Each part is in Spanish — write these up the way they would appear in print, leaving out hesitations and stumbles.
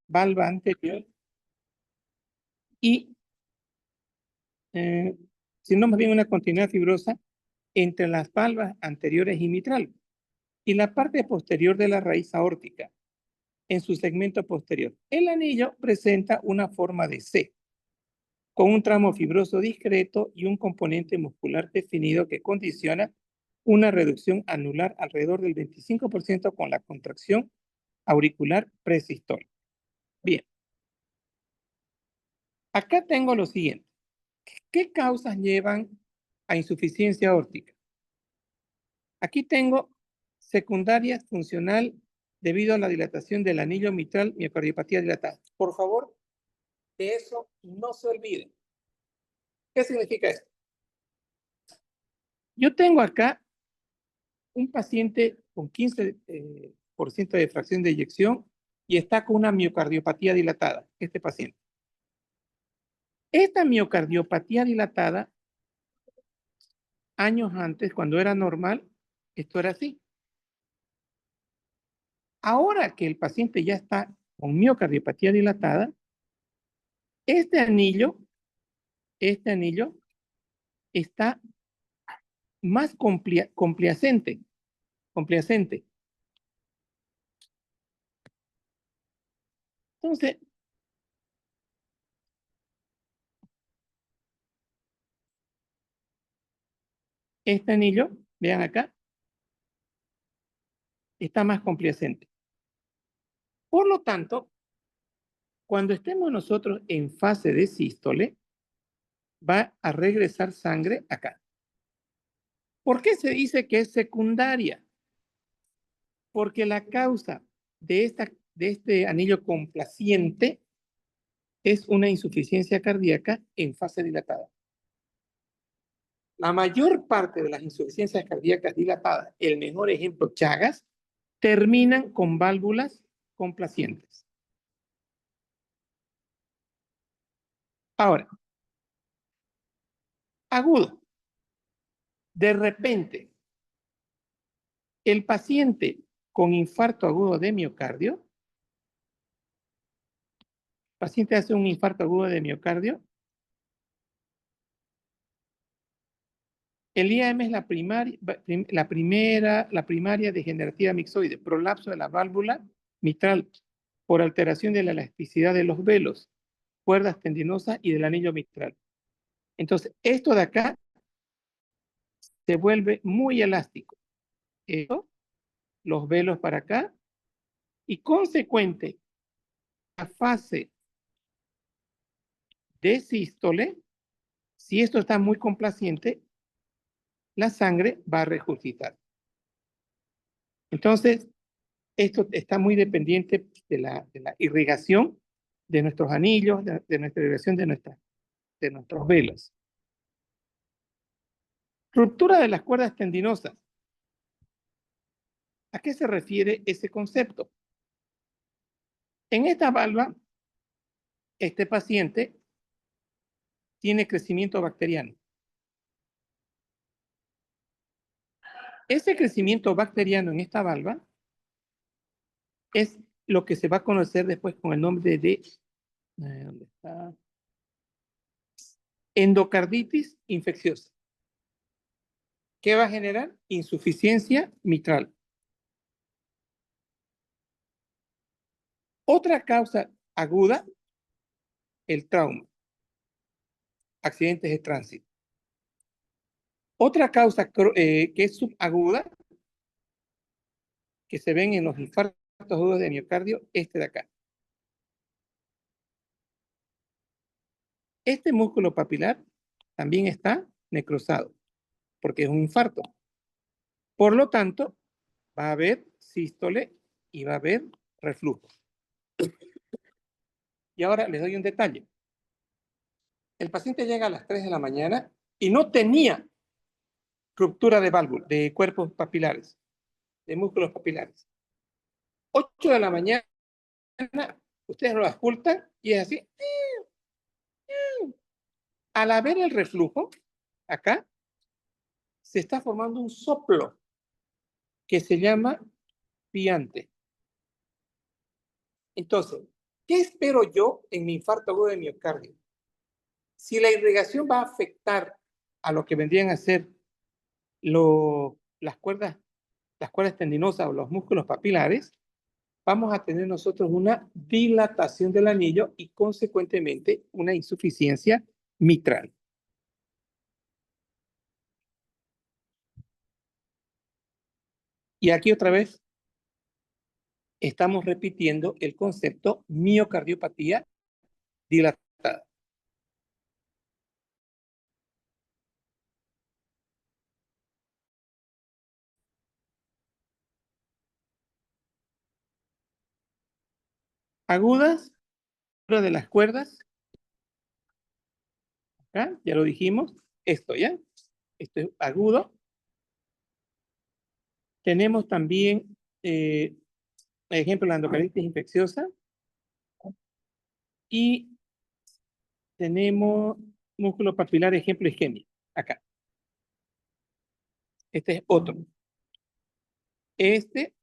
valva anterior y, sino más bien una continuidad fibrosa entre las valvas anteriores y mitral y la parte posterior de la raíz aórtica en su segmento posterior. El anillo presenta una forma de C, con un tramo fibroso discreto y un componente muscular definido que condiciona una reducción anular alrededor del 25% con la contracción auricular presistólica. Bien. Acá tengo lo siguiente. ¿Qué causas llevan a insuficiencia aórtica? Aquí tengo secundaria funcional debido a la dilatación del anillo mitral, miocardiopatía dilatada. Por favor, de eso no se olviden. ¿Qué significa esto? Yo tengo acá un paciente con 15% de fracción de eyección y está con una miocardiopatía dilatada, este paciente. Esta miocardiopatía dilatada, años antes, cuando era normal, esto era así. Ahora que el paciente ya está con miocardiopatía dilatada, este anillo está más complaciente. Entonces, este anillo, vean acá, está más complaciente. Por lo tanto, cuando estemos nosotros en fase de sístole, va a regresar sangre acá. ¿Por qué se dice que es secundaria? Porque la causa de este anillo complaciente es una insuficiencia cardíaca en fase dilatada. La mayor parte de las insuficiencias cardíacas dilatadas, el mejor ejemplo, Chagas, terminan con válvulas complacientes. Ahora, agudo. De repente, el paciente con infarto agudo de miocardio, paciente hace un infarto agudo de miocardio, el IAM es la primaria degenerativa mixoide, prolapso de la válvula mitral por alteración de la elasticidad de los velos, cuerdas tendinosas y del anillo mitral. Entonces, esto de acá se vuelve muy elástico. Esto, los velos para acá, y consecuente, la fase de sístole, si esto está muy complaciente, la sangre va a regurgitar. Entonces, esto está muy dependiente de la irrigación de nuestros anillos, de nuestra irrigación de nuestros velos. Ruptura de las cuerdas tendinosas. ¿A qué se refiere ese concepto? En esta valva, este paciente tiene crecimiento bacteriano. Ese crecimiento bacteriano en esta valva es lo que se va a conocer después con el nombre de ¿dónde está? Endocarditis infecciosa. ¿Qué va a generar? Insuficiencia mitral. Otra causa aguda, el trauma, accidentes de tránsito. Otra causa que es subaguda, que se ven en los infartos agudos de miocardio, este de acá. Este músculo papilar también está necrosado, porque es un infarto. Por lo tanto, va a haber sístole y va a haber reflujo. Y ahora les doy un detalle. El paciente llega a las 3 de la mañana y no tenía ruptura de válvula, de cuerpos papilares, de músculos papilares. 8 de la mañana, ustedes lo auscultan y es así. Al haber el reflujo, acá, se está formando un soplo que se llama piante. Entonces, ¿Qué espero yo en mi infarto agudo de miocardio? Si la irrigación va a afectar a lo que vendrían a ser las cuerdas tendinosas o los músculos papilares, vamos a tener nosotros una dilatación del anillo y consecuentemente una insuficiencia mitral. Y aquí otra vez estamos repitiendo el concepto miocardiopatía dilatada. Agudas, de las cuerdas, acá, ya lo dijimos, esto ya, esto es agudo. Tenemos también, ejemplo, la endocardititis infecciosa y tenemos músculo papilar, ejemplo, isquemia, acá. Este es otro. Este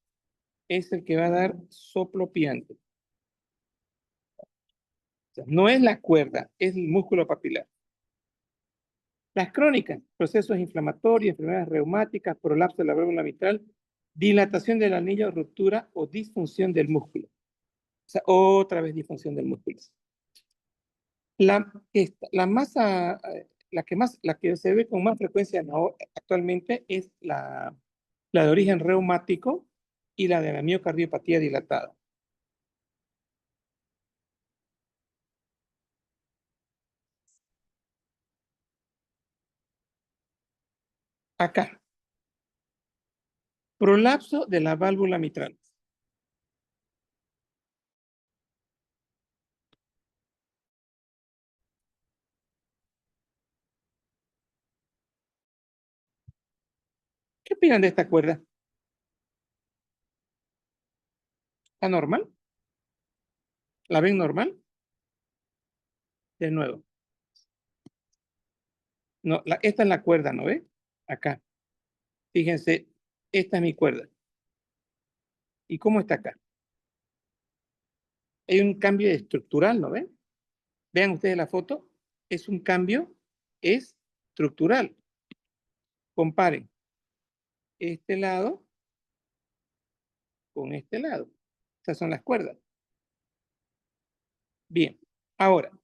es el que va a dar soplo piante. O sea, no es la cuerda, es el músculo papilar. Las crónicas, procesos inflamatorios, enfermedades reumáticas, prolapso de la válvula mitral, dilatación del anillo, ruptura o disfunción del músculo. O sea, otra vez disfunción del músculo. La que se ve con más frecuencia actualmente es la de origen reumático y la de la miocardiopatía dilatada. Acá, prolapso de la válvula mitral. ¿Qué opinan de esta cuerda? ¿Está normal? ¿La ven normal? De nuevo. No, esta es la cuerda, ¿no ve? Acá. Fíjense, esta es mi cuerda. ¿Y cómo está acá? Hay un cambio estructural, ¿no ven? Vean ustedes la foto. Es un cambio estructural. Comparen este lado con este lado. Estas son las cuerdas. Bien. Ahora,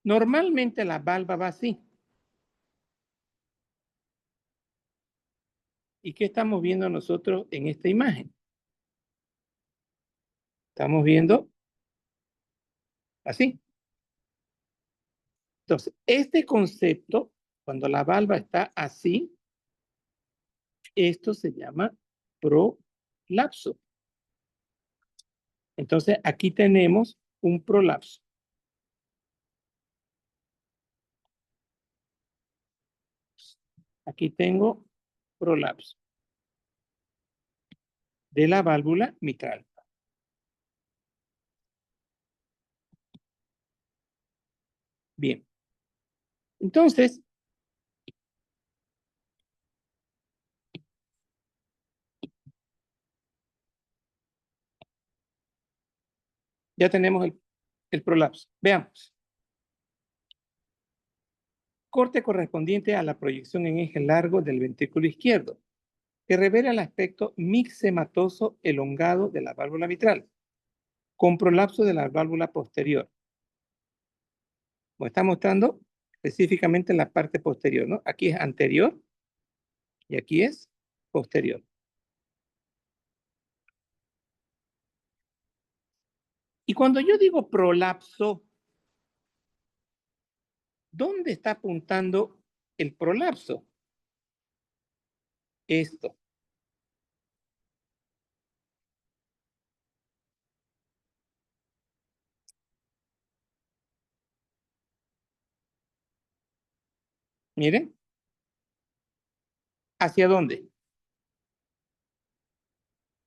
normalmente la valva va así. ¿Y qué estamos viendo nosotros en esta imagen? Estamos viendo así. Entonces, este concepto, cuando la valva está así, esto se llama prolapso. Entonces, aquí tenemos un prolapso. Aquí tengo prolapso de la válvula mitral. Bien. Entonces, ya tenemos el prolapso. Veamos. Corte correspondiente a la proyección en eje largo del ventrículo izquierdo, que revela el aspecto mixematoso elongado de la válvula mitral, con prolapso de la válvula posterior. Como está mostrando específicamente la parte posterior, ¿no? Aquí es anterior y aquí es posterior. Y cuando yo digo prolapso, ¿dónde está apuntando el prolapso? Esto. Miren, ¿hacia dónde?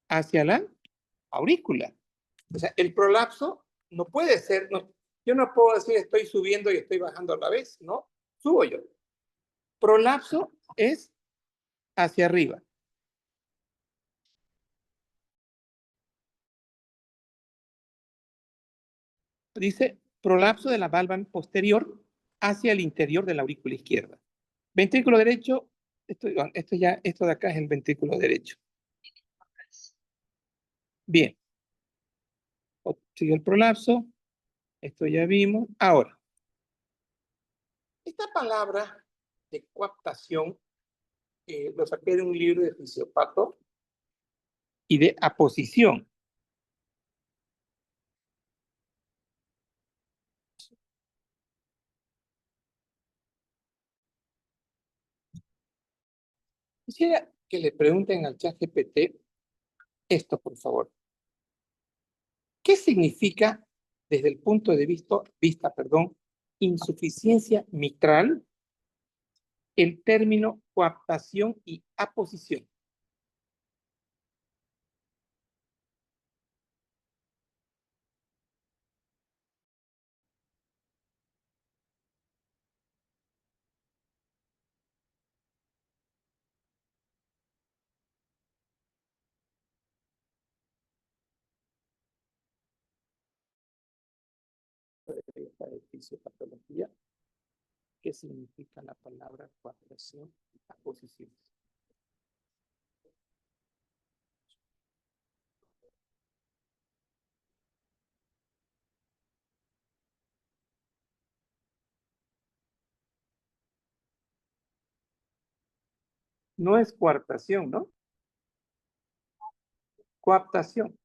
Hacia la aurícula. O sea, el prolapso no puede ser, no, yo no puedo decir estoy subiendo y estoy bajando a la vez, ¿no? Subo yo. Prolapso es hacia arriba. Dice prolapso de la valva posterior hacia el interior de la aurícula izquierda. Ventrículo derecho, esto de acá es el ventrículo derecho. Bien. Sigue el prolapso. Esto ya vimos. Ahora, esta palabra de coaptación lo saqué de un libro de Fisiopato y de aposición. Quisiera que le pregunten al ChatGPT esto, por favor. ¿Qué significa, desde el punto de vista, insuficiencia mitral, el término coaptación y aposición? Esta de fisiopatología, ¿qué significa la palabra coaptación y aposición? No es coartación, ¿no? Coaptación.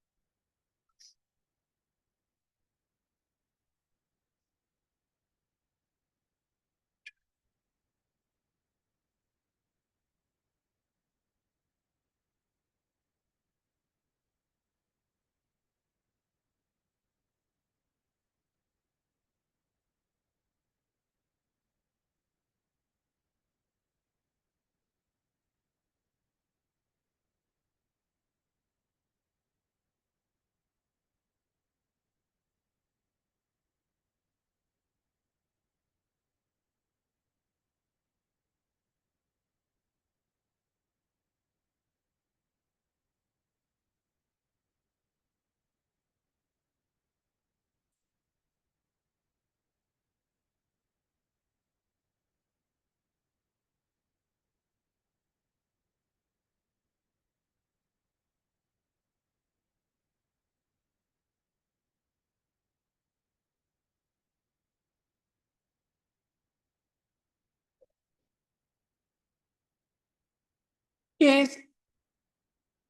¿Qué es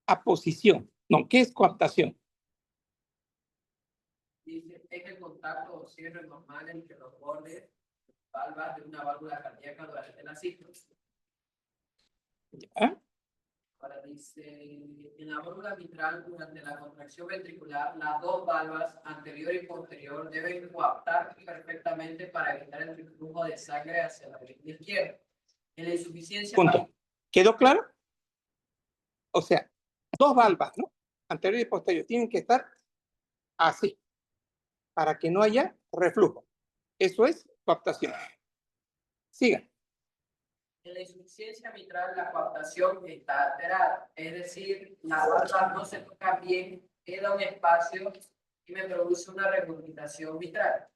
aposición? No, ¿qué es coaptación? Dice, es el contacto o cierre normal entre los bordes valvas de una válvula cardíaca durante la ciclos. ¿Ah? Ahora dice, en la válvula mitral, durante la contracción ventricular, las dos valvas, anterior y posterior, deben coaptar perfectamente para evitar el flujo de sangre hacia la aurícula izquierda. En la insuficiencia... Punto. ¿Quedó claro? O sea, dos valvas, ¿no? Anterior y posterior, tienen que estar así, para que no haya reflujo. Eso es coaptación. Sigan. En la insuficiencia mitral, la coaptación está alterada, es decir, las valvas no se tocan bien, queda un espacio y me produce una regurgitación mitral.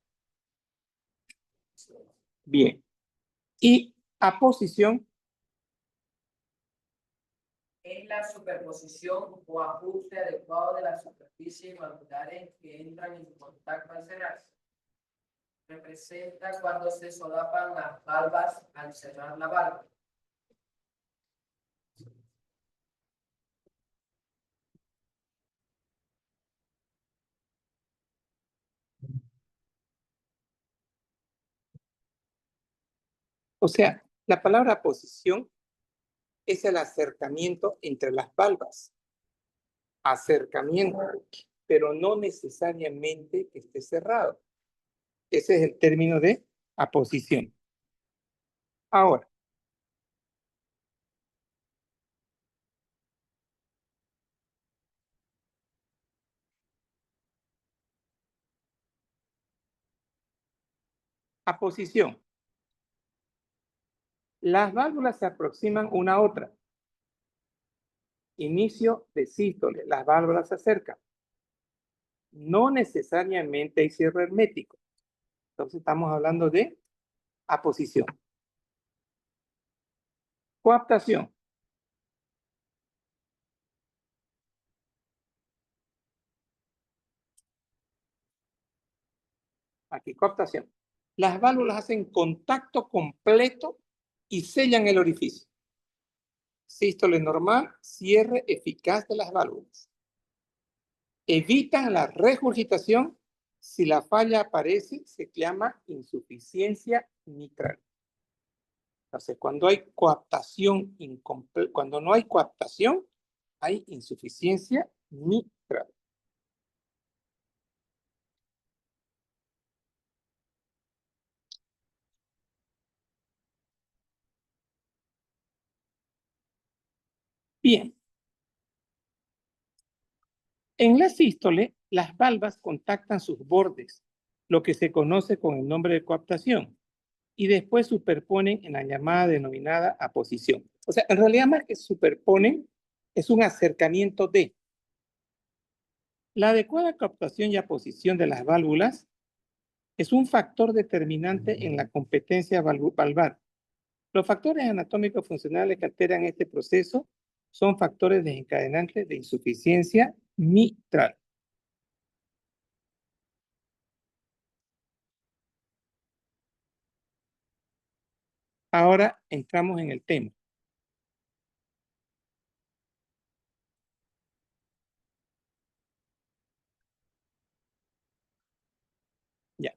Bien. Y aposición. Es la superposición o ajuste adecuado de las superficies valvulares que entran en contacto al cerrarse. Representa cuando se solapan las valvas al cerrar la válvula. O sea, la palabra aposición es el acercamiento entre las valvas. Acercamiento, pero no necesariamente que esté cerrado. Ese es el término de aposición. Ahora, aposición. Las válvulas se aproximan una a otra. Inicio de sístole. Las válvulas se acercan. no necesariamente hay cierre hermético. Entonces estamos hablando de aposición. Coaptación. Aquí, coaptación. Las válvulas hacen contacto completo y sellan el orificio. Sístole normal, cierre eficaz de las válvulas. Evitan la regurgitación. Si la falla aparece, se llama insuficiencia mitral. Entonces, cuando hay coaptación incompleta, cuando no hay coaptación, hay insuficiencia mitral. Bien. En la sístole, las valvas contactan sus bordes, lo que se conoce con el nombre de coaptación, y después superponen en la llamada denominada aposición. O sea, en realidad más que superponen, es un acercamiento de. La adecuada coaptación y aposición de las válvulas es un factor determinante en la competencia valvar. Los factores anatómicos funcionales que alteran este proceso son factores desencadenantes de insuficiencia mitral. Ahora entramos en el tema. Ya.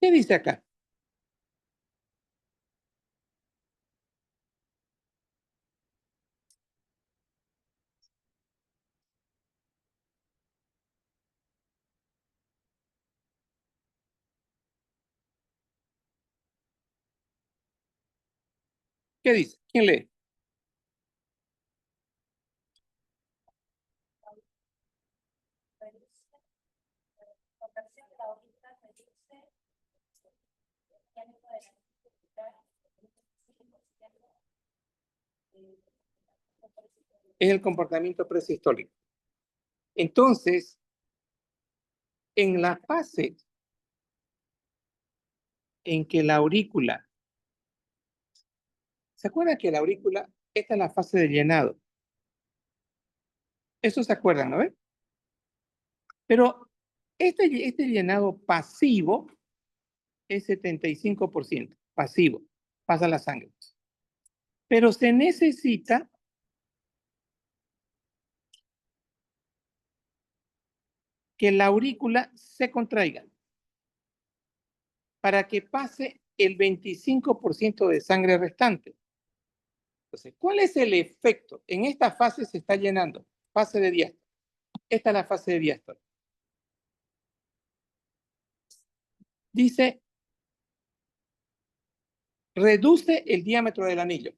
¿Qué dice acá? ¿Qué dice? ¿Quién lee? Es el comportamiento presistólico. Entonces, en la fase en que la aurícula, ¿se acuerdan que la aurícula, esta es la fase de llenado? Eso se acuerdan, ¿no ves? Pero este llenado pasivo es 75%, pasivo, pasa la sangre. Pero se necesita que la aurícula se contraiga para que pase el 25% de sangre restante. Entonces, ¿cuál es el efecto? En esta fase se está llenando, fase de diástole. Esta es la fase de diástole. Dice, reduce el diámetro del anillo.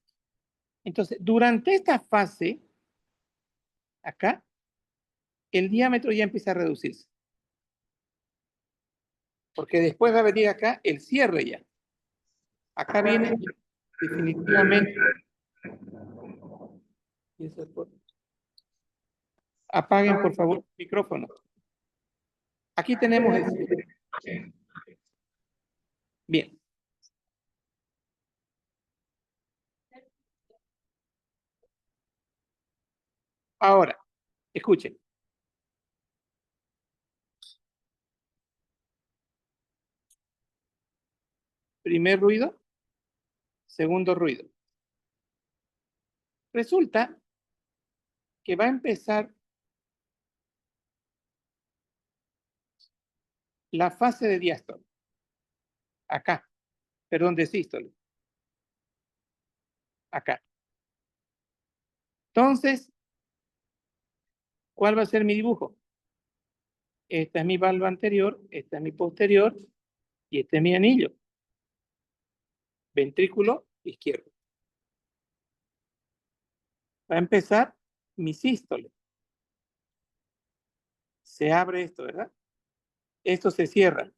Entonces, durante esta fase, acá, el diámetro ya empieza a reducirse. Porque después va a venir acá el cierre ya. Acá viene definitivamente. Apaguen, por favor, el micrófono. Aquí tenemos el cierre. Bien. Ahora, escuchen. Primer ruido, segundo ruido. Resulta que va a empezar la fase de diástole. Acá, perdón, de sístole. Acá. Entonces, ¿cuál va a ser mi dibujo? Esta es mi valva anterior, esta es mi posterior y este es mi anillo. Ventrículo izquierdo. Va a empezar mi sístole. Se abre esto, ¿verdad? Esto se cierra.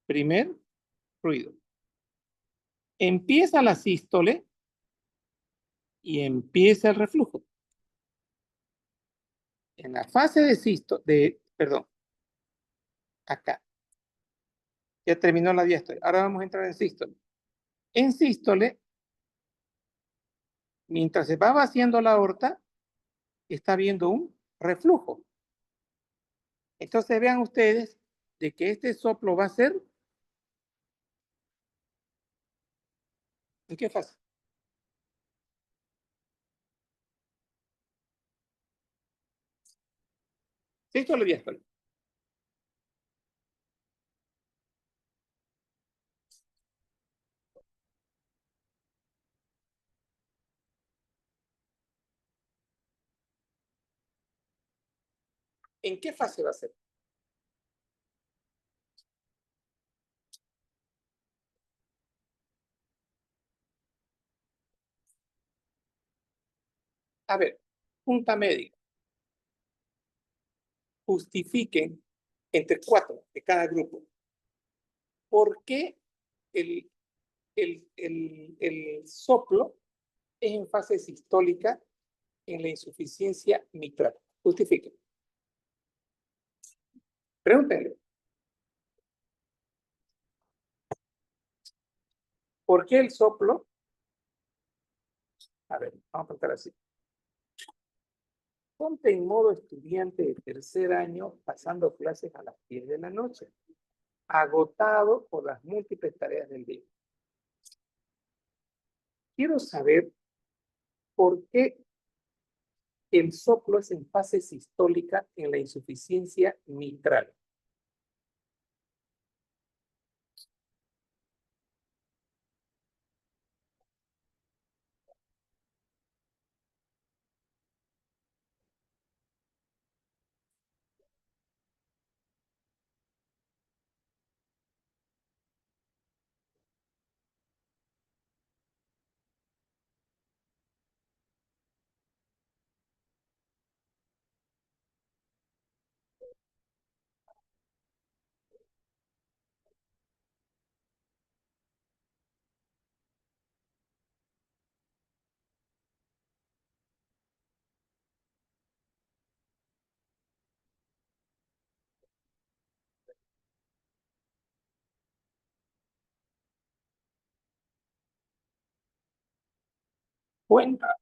Primer ruido. Empieza la sístole y empieza el reflujo. En la fase de sístole, perdón, acá. Ya terminó la diástole. Ahora vamos a entrar en sístole. En sístole, mientras se va vaciando la aorta, está viendo un reflujo. Entonces vean ustedes de que este soplo va a ser, ¿en qué fase? Sístole, diástole. ¿En qué fase va a ser? A ver, junta médica. Justifiquen entre 4 de cada grupo. ¿Por qué el soplo es en fase sistólica en la insuficiencia mitral? Justifiquen. Pregúntenle. ¿Por qué el soplo? A ver, vamos a preguntar así. Ponte en modo estudiante de tercer año pasando clases a las 10 de la noche, agotado por las múltiples tareas del día. Quiero saber por qué el soplo es en fase sistólica en la insuficiencia mitral. Cuenta,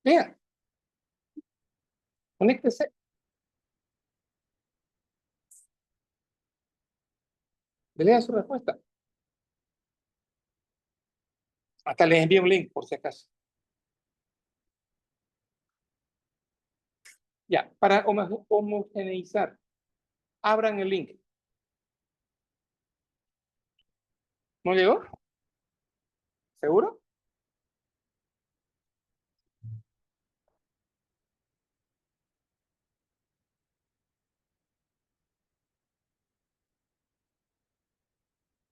vean, conéctese, lea su respuesta. Hasta les envío un link por si acaso. Ya, para homogeneizar, abran el link. ¿No llegó? ¿Seguro?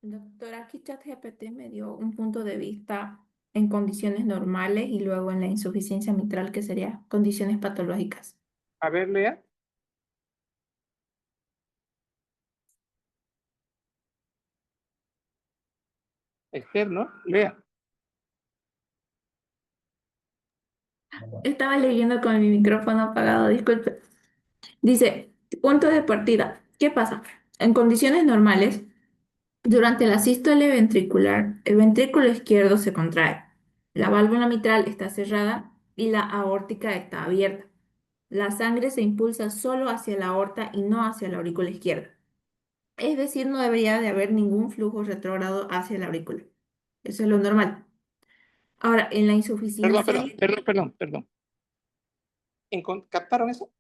Doctor, aquí ChatGPT me dio un punto de vista en condiciones normales y luego en la insuficiencia mitral, que sería condiciones patológicas. A ver, lea. Externo, lea. Estaba leyendo con mi micrófono apagado, disculpe. Dice, punto de partida. ¿Qué pasa? En condiciones normales, durante la sístole ventricular, el ventrículo izquierdo se contrae. La válvula mitral está cerrada y la aórtica está abierta. La sangre se impulsa solo hacia la aorta y no hacia la aurícula izquierda. Es decir, no debería de haber ningún flujo retrógrado hacia la aurícula. Eso es lo normal. Ahora, en la Perdón, insuficiencia, perdón. ¿Captaron eso?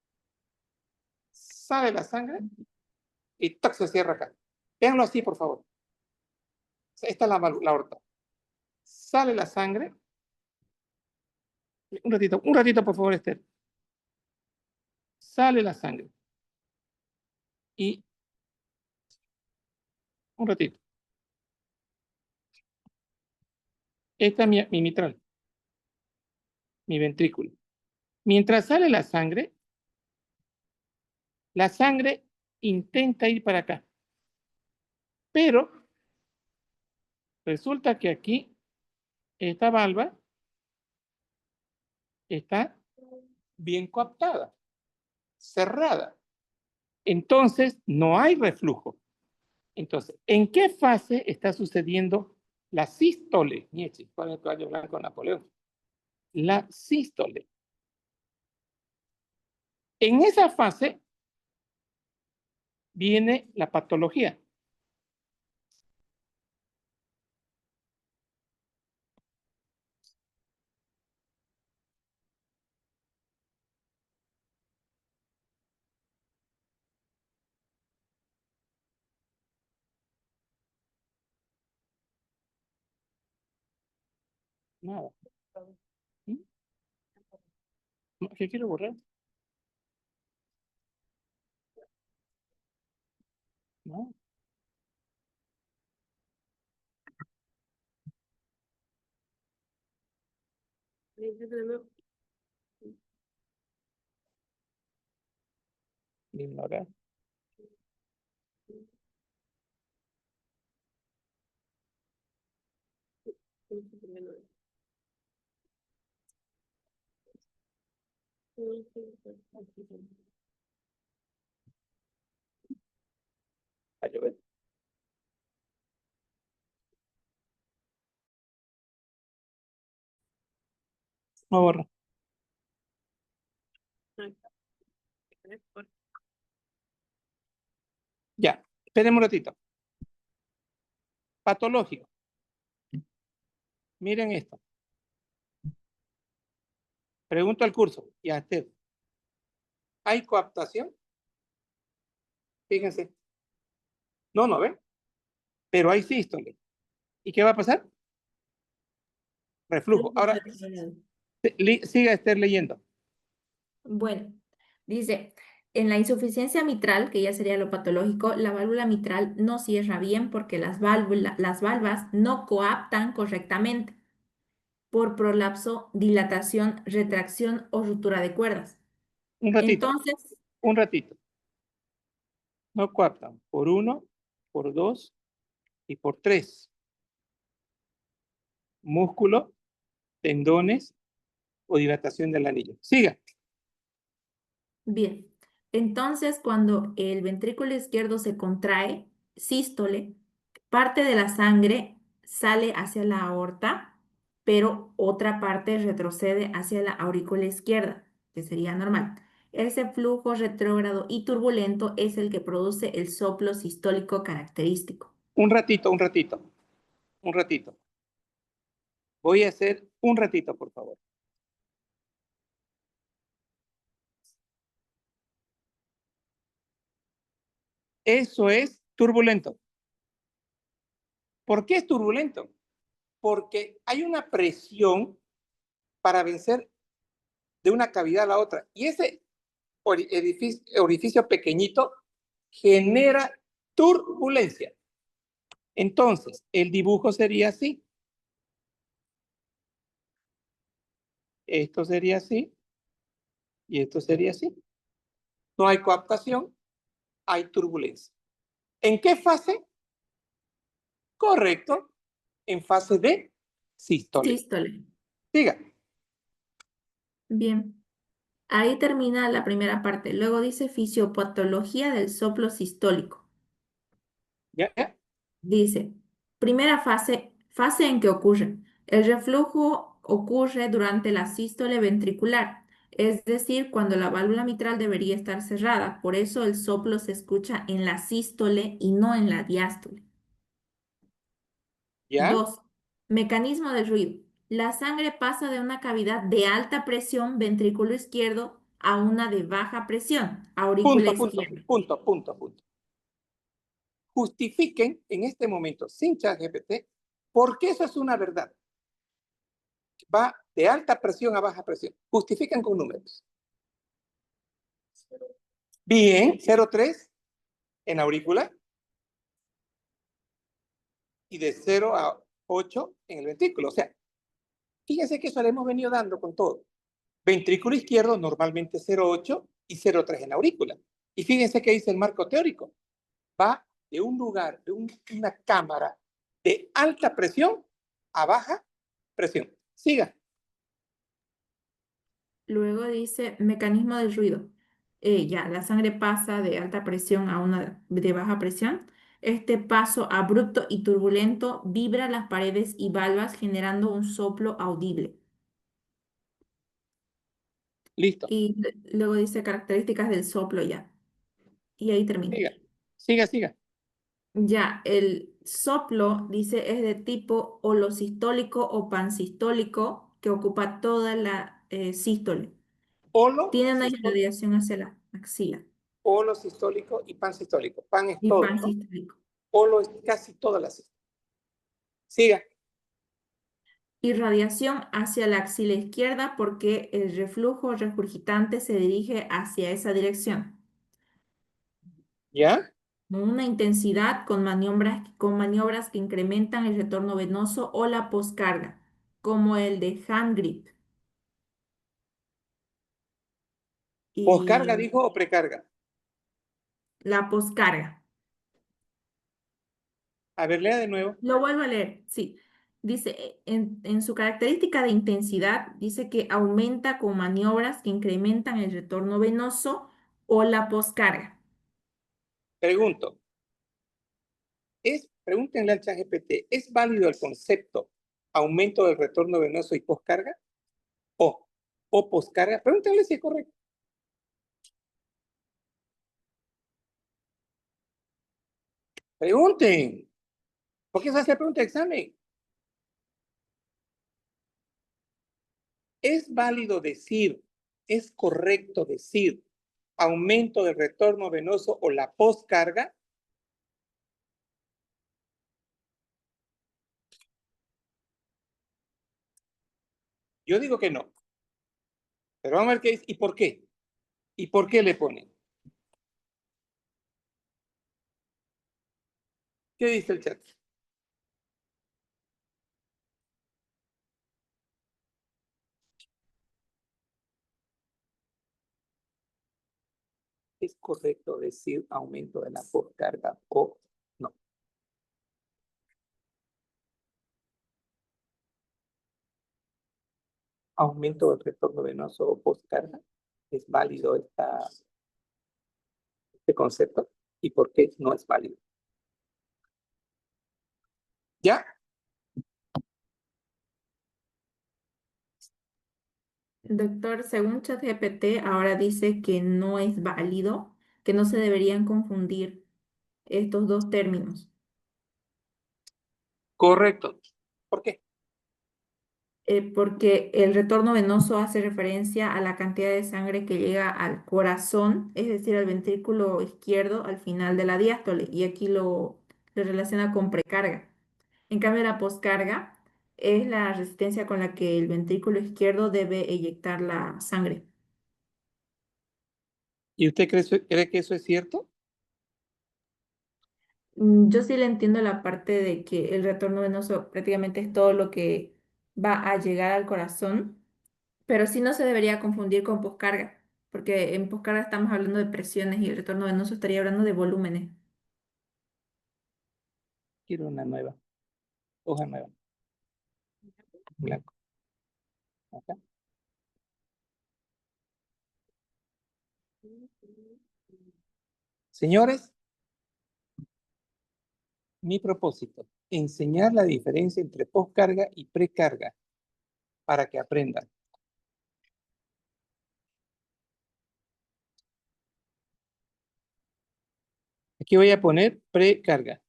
Sale la sangre y ¡tac! Se cierra acá. Véanlo así, por favor. Esta es la aorta. Sale la sangre. Un ratito, por favor, Esther. Sale la sangre. Y un ratito. Esta es mi mitral, mi ventrículo. Mientras sale la sangre intenta ir para acá. Pero resulta que aquí esta valva está bien coaptada, cerrada. Entonces, no hay reflujo. Entonces, ¿en qué fase está sucediendo la sístole? Nietzsche, ¿cuál es el caballo blanco Napoleón? La sístole. En esa fase viene la patología. Nada. ¿Mm? ¿Qué quiero borrar? No. Ignorar. A llover. No borra. Ya, esperemos un ratito. Patológico. Miren esto. Pregunto al curso y a usted. ¿Hay coaptación? Fíjense. No ven. Pero hay sístole. ¿Y qué va a pasar? Reflujo. Ahora, siga Esther leyendo. Bueno, dice, en la insuficiencia mitral, que ya sería lo patológico, la válvula mitral no cierra bien porque las valvas no coaptan correctamente por prolapso, dilatación, retracción o ruptura de cuerdas. Un ratito. Entonces, Un ratito. No coaptan. Por 1, por 2 y por 3. Músculo, tendones o dilatación del anillo. Siga. bien, entonces cuando el ventrículo izquierdo se contrae, sístole, parte de la sangre sale hacia la aorta, pero otra parte retrocede hacia la aurícula izquierda, que sería normal. Ese flujo retrógrado y turbulento es el que produce el soplo sistólico característico. Un ratito, un ratito. Un ratito. Voy a hacer un ratito, por favor. Eso es turbulento. ¿Por qué es turbulento? Porque hay una presión para vencer de una cavidad a la otra. Y ese orificio pequeñito genera turbulencia. Entonces, el dibujo sería así. Esto sería así. Y esto sería así. No hay coaptación, hay turbulencia. ¿En qué fase? Correcto. En fase de sístole. Sístole. Siga. Bien. Ahí termina la primera parte. Luego dice fisiopatología del soplo sistólico. ¿Ya? Dice, primera fase, fase en que ocurre. El reflujo ocurre durante la sístole ventricular, es decir, cuando la válvula mitral debería estar cerrada. Por eso el soplo se escucha en la sístole y no en la diástole. ¿Ya? 2. Mecanismo del ruido. La sangre pasa de una cavidad de alta presión ventrículo izquierdo a una de baja presión, aurícula izquierda. Punto. Justifiquen en este momento, sin ChatGPT, por qué eso es una verdad. Va de alta presión a baja presión. Justifican con números. Bien, 0,3 en aurícula y de 0 a 8 en el ventrículo. O sea, Fíjense que eso le hemos venido dando con todo. Ventrículo izquierdo normalmente 0,8 y 0,3 en la aurícula. Y fíjense que dice el marco teórico. Va de un lugar, de una cámara de alta presión a baja presión. Siga. Luego dice mecanismo del ruido. Ya, la sangre pasa de alta presión a una de baja presión. Este paso abrupto y turbulento vibra las paredes y valvas generando un soplo audible. Listo. Y luego dice características del soplo ya. Y ahí termina. Siga. Siga, siga. Ya, el soplo, dice, es de tipo holosistólico o pansistólico que ocupa toda la sístole. Tiene una irradiación hacia la axila Holo sistólico y pansistólico. Pan es y todo, ¿no? pansistólico. Holo es casi toda la sistólica. Siga. Irradiación hacia la axila izquierda porque el reflujo regurgitante se dirige hacia esa dirección. ¿Ya? Con una intensidad con maniobras que incrementan el retorno venoso o la poscarga, como el de hand grip. ¿Poscarga Y dijo o precarga? la poscarga. A ver, lea de nuevo. Lo vuelvo a leer, sí. Dice, en su característica de intensidad, dice que aumenta con maniobras que incrementan el retorno venoso o la poscarga. Pregunto. Pregúntenle al ChatGPT, ¿es válido el concepto aumento del retorno venoso y poscarga? O poscarga. Pregúntenle si es correcto. Pregunten. ¿Por qué se hace la pregunta de examen? ¿Es válido decir, es correcto decir aumento del retorno venoso o la poscarga? Yo digo que no. Pero vamos a ver qué es y por qué. ¿Y por qué le ponen? ¿Qué dice el chat? ¿Es correcto decir aumento de la poscarga o no? Aumento del retorno venoso o poscarga. ¿Es válido este concepto? ¿Y por qué no es válido? ¿Ya? Doctor, según ChatGPT, ahora dice que no es válido, que no se deberían confundir estos dos términos. Correcto. ¿Por qué? Porque el retorno venoso hace referencia a la cantidad de sangre que llega al corazón, es decir, al ventrículo izquierdo al final de la diástole, y aquí lo relaciona con precarga. En cambio, la poscarga es la resistencia con la que el ventrículo izquierdo debe eyectar la sangre. ¿Y usted cree que eso es cierto? Yo sí le entiendo la parte de que el retorno venoso prácticamente es todo lo que va a llegar al corazón, pero sí no se debería confundir con poscarga, porque en poscarga estamos hablando de presiones y el retorno venoso estaría hablando de volúmenes. Quiero una nueva. Hoja nueva. Blanco. Acá. Señores, mi propósito, enseñar la diferencia entre poscarga y precarga para que aprendan. Aquí voy a poner precarga.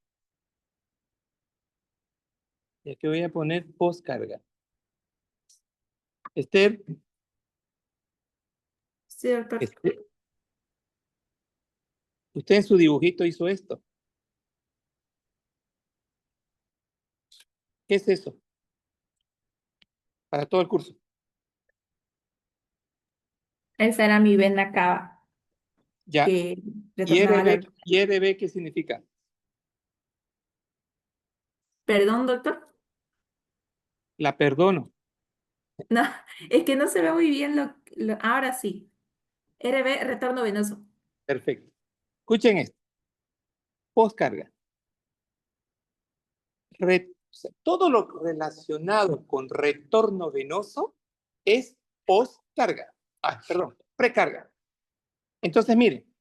Y aquí voy a poner poscarga. Esther, Sí, doctor. usted en su dibujito hizo esto. ¿Qué es eso? Para todo el curso. Esa era mi vena cava Ya. que ¿Y retornaba la... RB qué significa? Perdón, doctor. La perdono. No, es que no se ve muy bien ahora sí. RB, retorno venoso. Perfecto. Escuchen esto. Postcarga. O sea, todo lo relacionado con retorno venoso es postcarga. Perdón, precarga. Entonces, miren,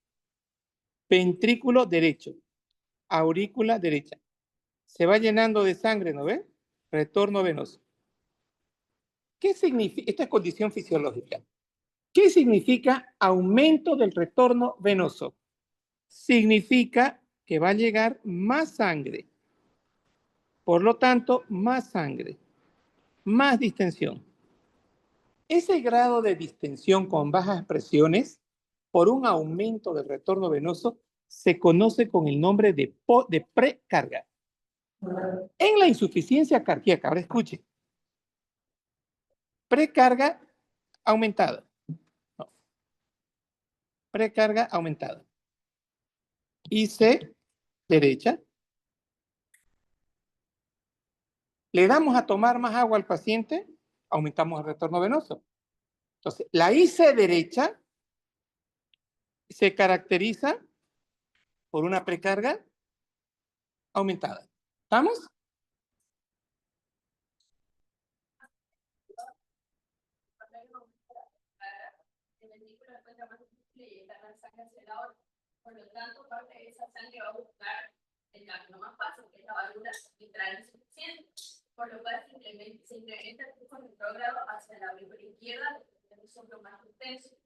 ventrículo derecho, aurícula derecha. Se va llenando de sangre, ¿no ven? Retorno venoso. ¿Qué significa? Esta es condición fisiológica. ¿Qué significa aumento del retorno venoso? Significa que va a llegar más sangre. Por lo tanto, más sangre, más distensión. Ese grado de distensión con bajas presiones por un aumento del retorno venoso se conoce con el nombre de precarga. En la insuficiencia cardíaca, ahora escuche, precarga aumentada. No, precarga aumentada. IC derecha. Le damos a tomar más agua al paciente, aumentamos el retorno venoso. Entonces, la IC derecha se caracteriza por una precarga aumentada. ¿Estamos? El ventrículo encuentra más difícil y llega la sangre hacia la aorta. Por lo tanto, parte de esa sangre va a buscar el camino más fácil, que es la válvula mitral insuficiente. Por lo cual se incrementa el flujo retrógrado hacia la aurícula izquierda, que es un más intenso.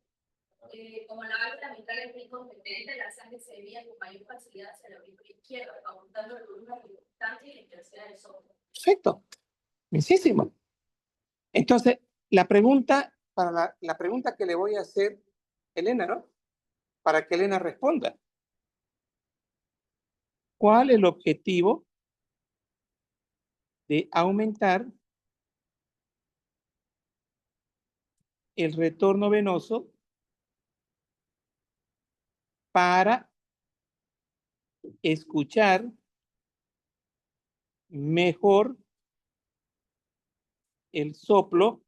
Como la válvula mitral es muy competente, la sangre se desvía con mayor facilidad hacia la aurícula izquierda, aumentando el volumen resultante y la intensidad del soplo. Perfecto. Muchísimo. Entonces, la pregunta, para la pregunta que le voy a hacer, Elena, ¿no? Para que Elena responda. ¿Cuál es el objetivo de aumentar el retorno venoso para escuchar mejor el soplo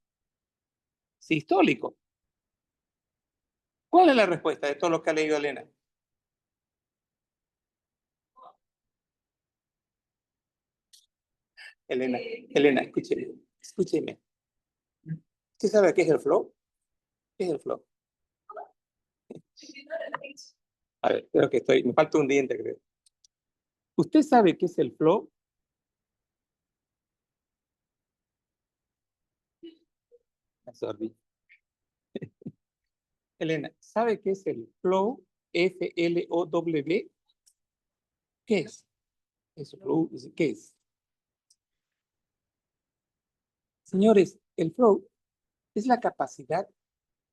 sistólico? ¿Cuál es la respuesta de todo lo que ha leído Elena? Elena, escúcheme. ¿Usted sabe qué es el flow? ¿Qué es el flow? A ver, creo que me falta un diente, creo. ¿Usted sabe qué es el flow? Absorbí. Elena, ¿sabe qué es el flow? F-L-O-W. ¿Qué es? Flow, ¿qué es? Señores, el flow es la capacidad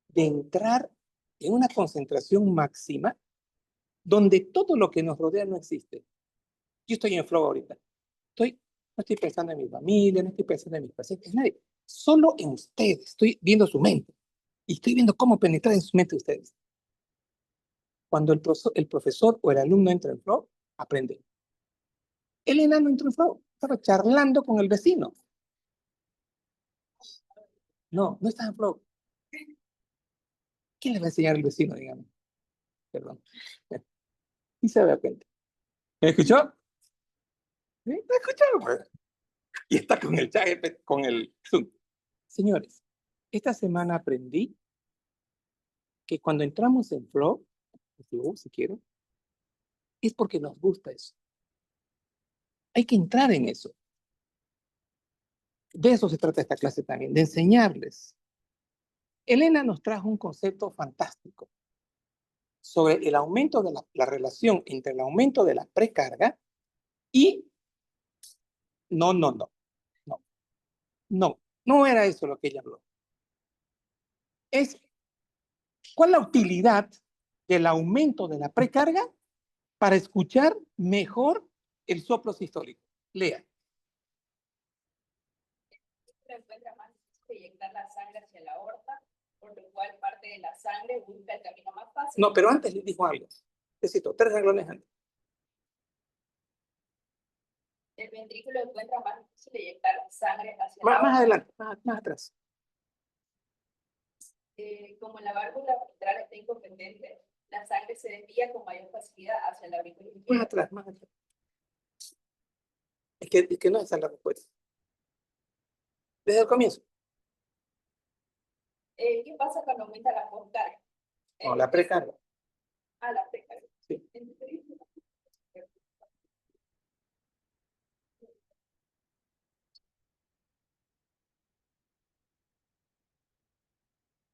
de entrar en una concentración máxima donde todo lo que nos rodea no existe. Yo estoy en flow ahorita. No estoy pensando en mi familia, no estoy pensando en mis pacientes, nadie. Solo en ustedes. Estoy viendo su mente. Y estoy viendo cómo penetrar en su mente ustedes. Cuando el profesor o el alumno entra en flow, aprende. El enano entró en flow. Estaba charlando con el vecino. No, no estaba en flow. ¿Quién le va a enseñar al vecino, digamos? Perdón. Y se da cuenta. ¿Me escuchó? ¿Sí? ¿Me escuchó? Pues. Y está con el chat, con el Zoom. Señores, esta semana aprendí que cuando entramos en flow, si quiero, es porque nos gusta eso. Hay que entrar en eso. De eso se trata esta clase también, de enseñarles. Elena nos trajo un concepto fantástico sobre el aumento de la relación entre el aumento de la precarga y no era eso lo que ella habló. ¿Cuál es la utilidad del aumento de la precarga para escuchar mejor el soplo sistólico? Lea. Encuentra más difícil inyectar la sangre hacia la aorta, por lo cual parte de la sangre busca el camino más fácil. No, pero antes le dijo algo. Necesito 3 renglones antes. El ventrículo encuentra más difícil inyectar la sangre hacia la aorta. Más adelante, más atrás. Como la válvula mitral está incompetente, la sangre se desvía con mayor facilidad hacia la aurícula Más izquierda. atrás, más atrás. Es que no esa es la respuesta. Desde el comienzo. ¿Qué pasa cuando aumenta la postcarga? No, la precarga. La precarga. Sí.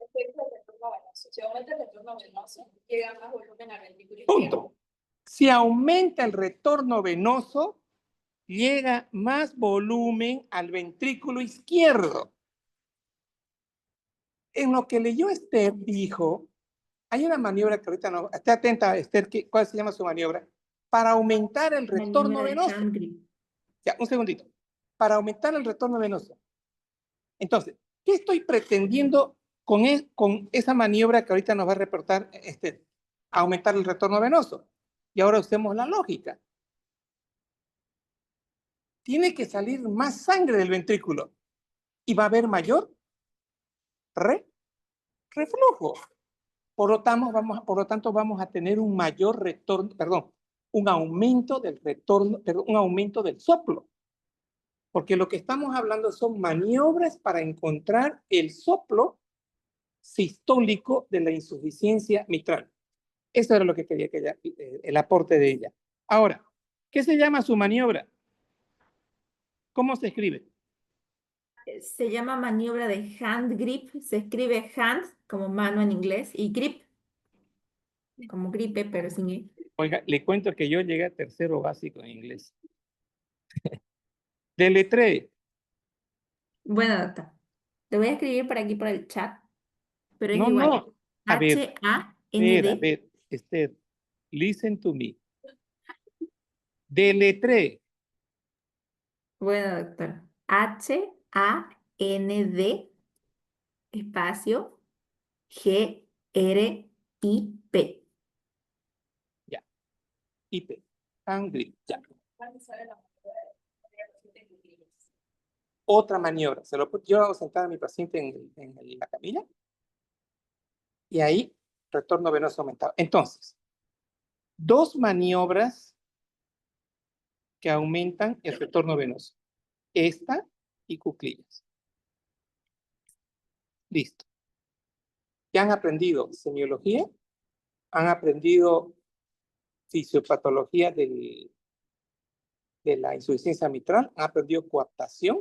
Efecto del retorno venoso. Si aumenta el retorno venoso, llega más volumen al ventrículo izquierdo. Punto. Si aumenta el retorno venoso, llega más volumen al ventrículo izquierdo. En lo que leyó Esther, dijo, hay una maniobra que ahorita no, esté atenta, Esther, ¿cuál se llama su maniobra? Para aumentar el retorno Maniobra de venoso. Hand-Grip. Ya, un segundito. Para aumentar el retorno venoso. Entonces, ¿qué estoy pretendiendo con esa maniobra que ahorita nos va a reportar Esther? Aumentar el retorno venoso. Y ahora usemos la lógica. Tiene que salir más sangre del ventrículo y va a haber mayor reflujo. Por lo tanto, vamos a tener un mayor retorno, perdón, un aumento del retorno, perdón, un aumento del soplo. Porque lo que estamos hablando son maniobras para encontrar el soplo sistólico de la insuficiencia mitral. Eso era lo que quería que ella, el aporte de ella. Ahora, ¿qué se llama su maniobra? ¿Cómo se escribe? Se llama maniobra de hand grip. Se escribe hand como mano en inglés y grip como gripe, pero sin I. Oiga, le cuento que yo llegué a tercero básico en inglés. Deletree. Bueno, doctor. Te voy a escribir por aquí por el chat, pero es No, igual. no. A ver, H-A-N-D. Esther, listen to me. Deletree. Bueno, doctor. H-A-N-D espacio G-R-I-P. Ya. IP. Angry. Ya. ¿Cuándo sale la maniobra de paciente en cuclillas? Otra maniobra. Yo hago sentar a mi paciente en la camilla y ahí retorno venoso aumentado. Entonces, dos maniobras que aumentan el retorno venoso. Esta y cuclillas. Listo. Ya han aprendido semiología, han aprendido fisiopatología de la insuficiencia mitral, han aprendido coaptación.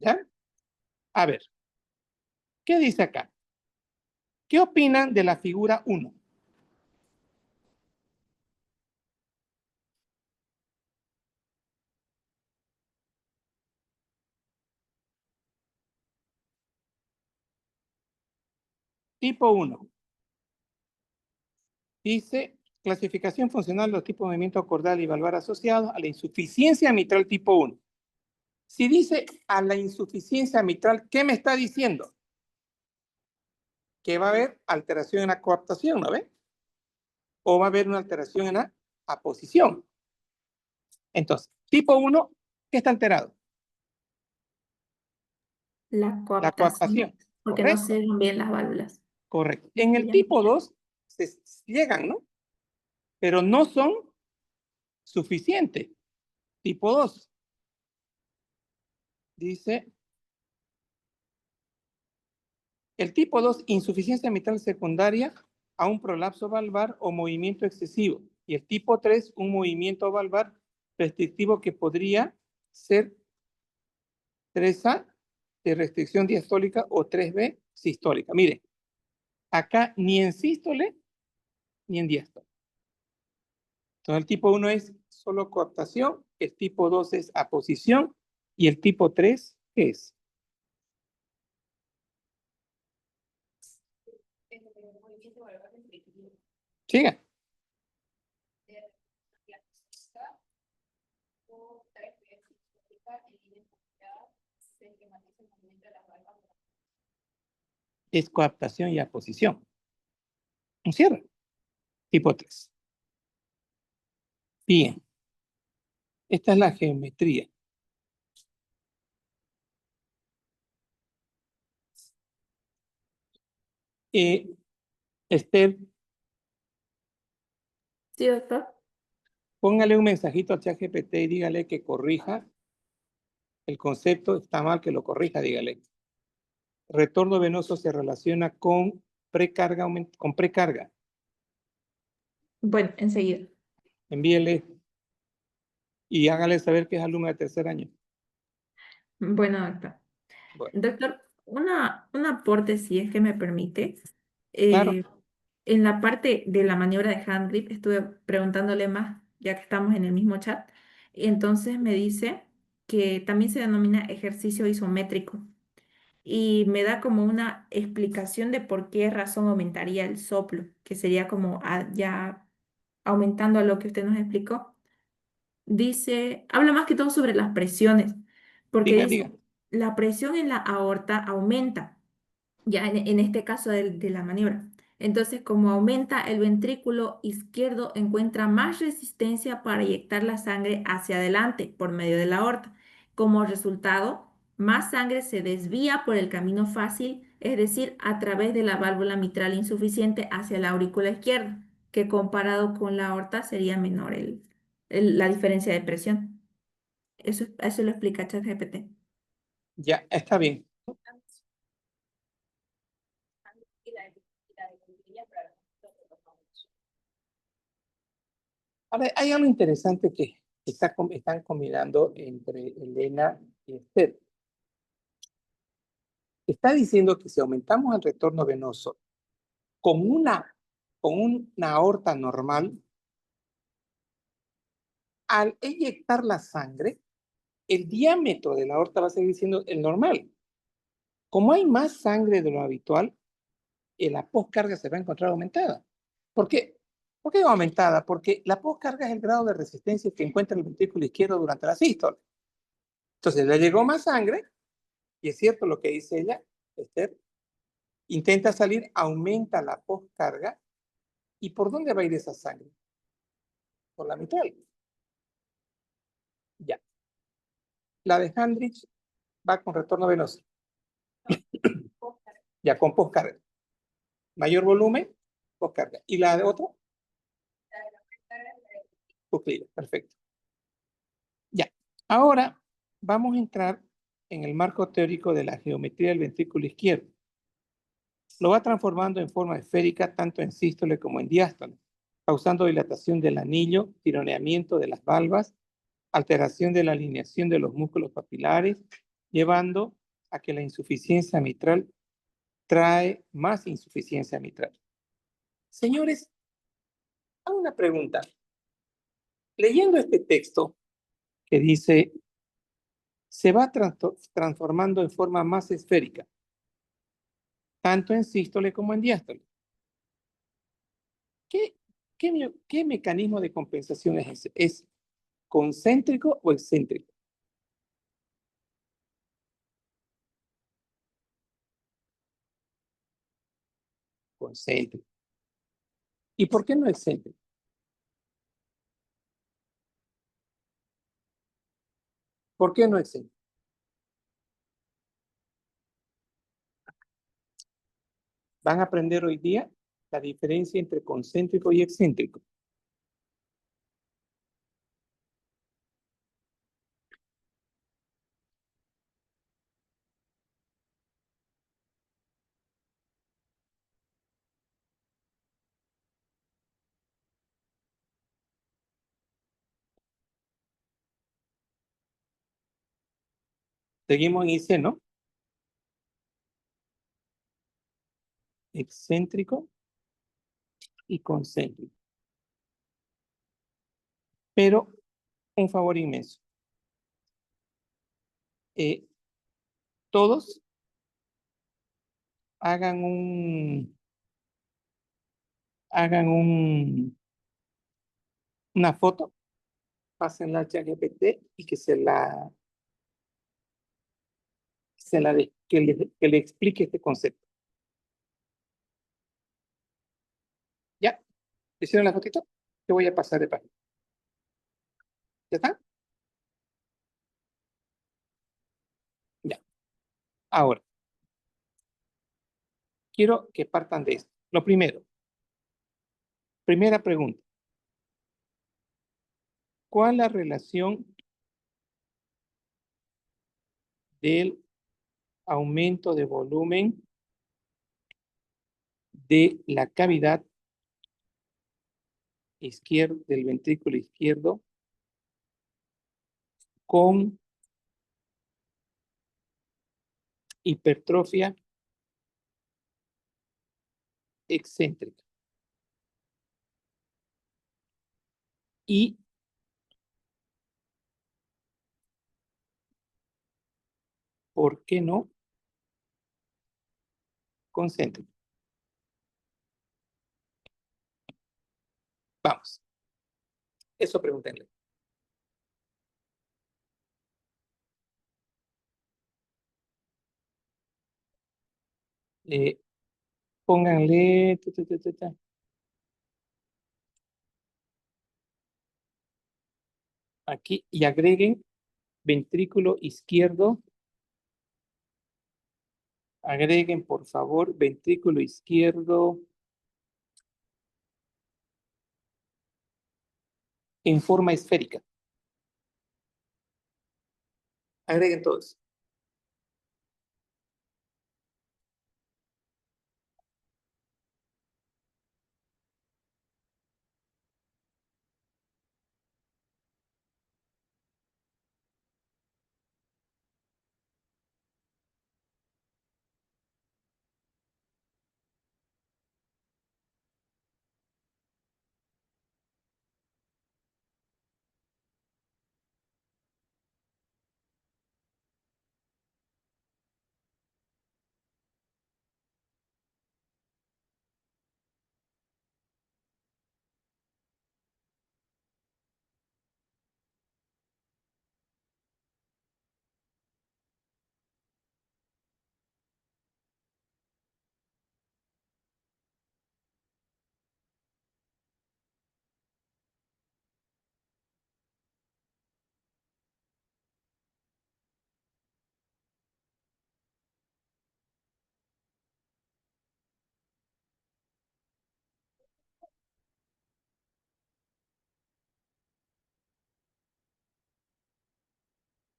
¿Ya? A ver, ¿qué dice acá? ¿Qué opinan de la figura 1? Tipo 1. Dice, clasificación funcional de los tipos de movimiento cordal y valvar asociados a la insuficiencia mitral tipo 1. Si dice a la insuficiencia mitral, ¿qué me está diciendo? Que va a haber alteración en la coaptación, ¿no ve? O va a haber una alteración en la aposición. Entonces, tipo 1, ¿qué está alterado? La La coaptación, coaptación, porque no correcto. sirven bien las válvulas. Correcto. En el tipo 2 se llegan, ¿no? Pero no son suficientes. Tipo 2. Dice, el tipo 2, insuficiencia mitral secundaria a un prolapso valvar o movimiento excesivo. Y el tipo 3, un movimiento valvar restrictivo que podría ser 3A de restricción diastólica o 3B sistólica. Miren, acá ni en sístole ni en diástole. Entonces el tipo 1 es solo coaptación, el tipo 2 es aposición y el tipo 3, ¿qué es? El movimiento valvar ventricular. Siga. O 3B sistólica en identidad se esquematiza el movimiento de las válvulas. Es coaptación y aposición. Un cierre. Tipo 3. Bien. Esta es la geometría. Esther, Sí, doctor. póngale un mensajito al ChatGPT y dígale que corrija el concepto, está mal que lo corrija, dígale. Retorno venoso se relaciona con precarga, con precarga. Bueno, enseguida. Envíele y hágale saber que es alumno de tercer año. Bueno, doctor. Bueno, Doctor, un aporte, si es que me permite. claro, En la parte de la maniobra de hand grip estuve preguntándole más, ya que estamos en el mismo chat, y entonces me dice que también se denomina ejercicio isométrico y me da como una explicación de por qué razón aumentaría el soplo, que sería como ya aumentando a lo que usted nos explicó. Dice, habla más que todo sobre las presiones, porque diga, dice, diga. la presión en la aorta aumenta ya en este caso de la maniobra. Entonces, como aumenta el ventrículo izquierdo, encuentra más resistencia para inyectar la sangre hacia adelante por medio de la aorta. Como resultado, más sangre se desvía por el camino fácil, es decir, a través de la válvula mitral insuficiente hacia la aurícula izquierda, que comparado con la aorta sería menor la diferencia de presión. Eso lo explica ChatGPT. Ya, está bien. Y la de Cundilla para nosotros los hombres. Ahora, hay algo interesante que están combinando entre Elena y Esther. Está diciendo que si aumentamos el retorno venoso con una aorta normal, al eyectar la sangre, el diámetro de la aorta va a seguir siendo el normal. Como hay más sangre de lo habitual, la postcarga se va a encontrar aumentada. ¿Por qué? ¿Por qué aumentada? Porque la postcarga es el grado de resistencia que encuentra el ventrículo izquierdo durante la sístole. Entonces le llegó más sangre, y es cierto lo que dice ella, Esther, intenta salir, aumenta la postcarga, ¿y por dónde va a ir esa sangre? Por la mitral. Ya. La de Handrich va con retorno venoso. Ya, con postcarga. Mayor volumen, postcarga. ¿Y la de otro? Postcarga. Perfecto. Ya. Ahora vamos a entrar en el marco teórico de la geometría del ventrículo izquierdo. Lo va transformando en forma esférica tanto en sístole como en diástole, causando dilatación del anillo, tironeamiento de las valvas, alteración de la alineación de los músculos papilares, llevando a que la insuficiencia mitral trae más insuficiencia mitral. Señores, hago una pregunta. Leyendo este texto que dice, se va transformando en forma más esférica, tanto en sístole como en diástole. ¿Qué mecanismo de compensación es ese? ¿Es concéntrico o excéntrico? Concéntrico. ¿Y por qué no excéntrico? ¿Por qué no excéntrico? Van a aprender hoy día la diferencia entre concéntrico y excéntrico. Seguimos en IC, ¿no? Excéntrico y concéntrico. Pero un favor inmenso. Todos hagan una foto, pásenla a ChatGPT y que le explique este concepto. ¿Ya? ¿Hicieron la fotito? Te voy a pasar de página. ¿Ya está? Ya. Ahora, quiero que partan de esto. Lo primero, primera pregunta. ¿Cuál es la relación del aumento de volumen de la cavidad izquierda del ventrículo izquierdo con hipertrofia excéntrica? Y ¿por qué no concéntrica? Vamos, eso pregúntenle. Pónganle aquí y agreguen ventrículo izquierdo. Agreguen, por favor, ventrículo izquierdo en forma esférica. Agreguen todos.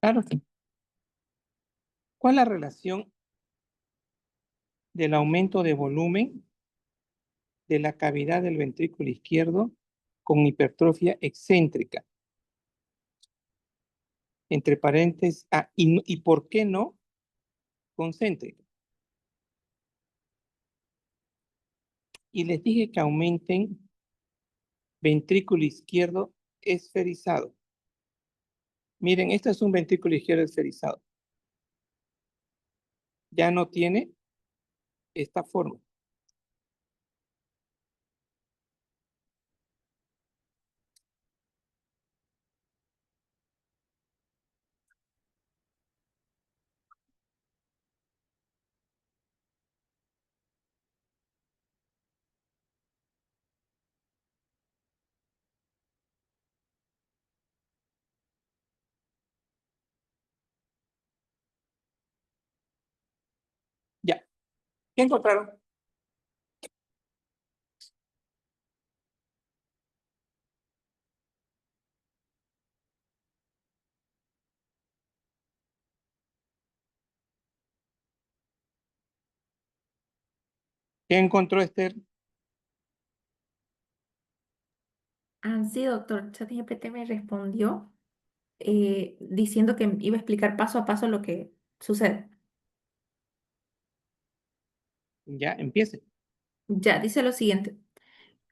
Claro. ¿Cuál es la relación del aumento de volumen de la cavidad del ventrículo izquierdo con hipertrofia excéntrica? Entre paréntesis, y ¿por qué no concéntrica? Y les dije que aumenten ventrículo izquierdo esferizado. Miren, este es un ventrículo izquierdo esferizado. Ya no tiene esta forma. Ya. ¿Qué encontraron? ¿Qué encontró Esther? Sí, doctor. ChatGPT me respondió diciendo que iba a explicar paso a paso lo que sucede. Ya, empiece. Ya, dice lo siguiente.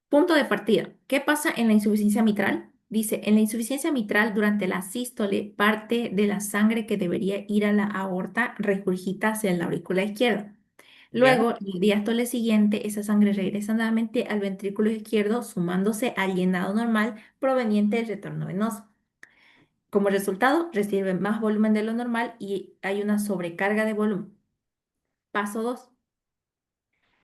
Punto de partida. ¿Qué pasa en la insuficiencia mitral? Dice, en la insuficiencia mitral durante la sístole, parte de la sangre que debería ir a la aorta regurgita hacia la aurícula izquierda. Ya, Luego, en el diástole siguiente, esa sangre regresa nuevamente al ventrículo izquierdo, sumándose al llenado normal proveniente del retorno venoso. Como resultado, recibe más volumen de lo normal y hay una sobrecarga de volumen. Paso 2.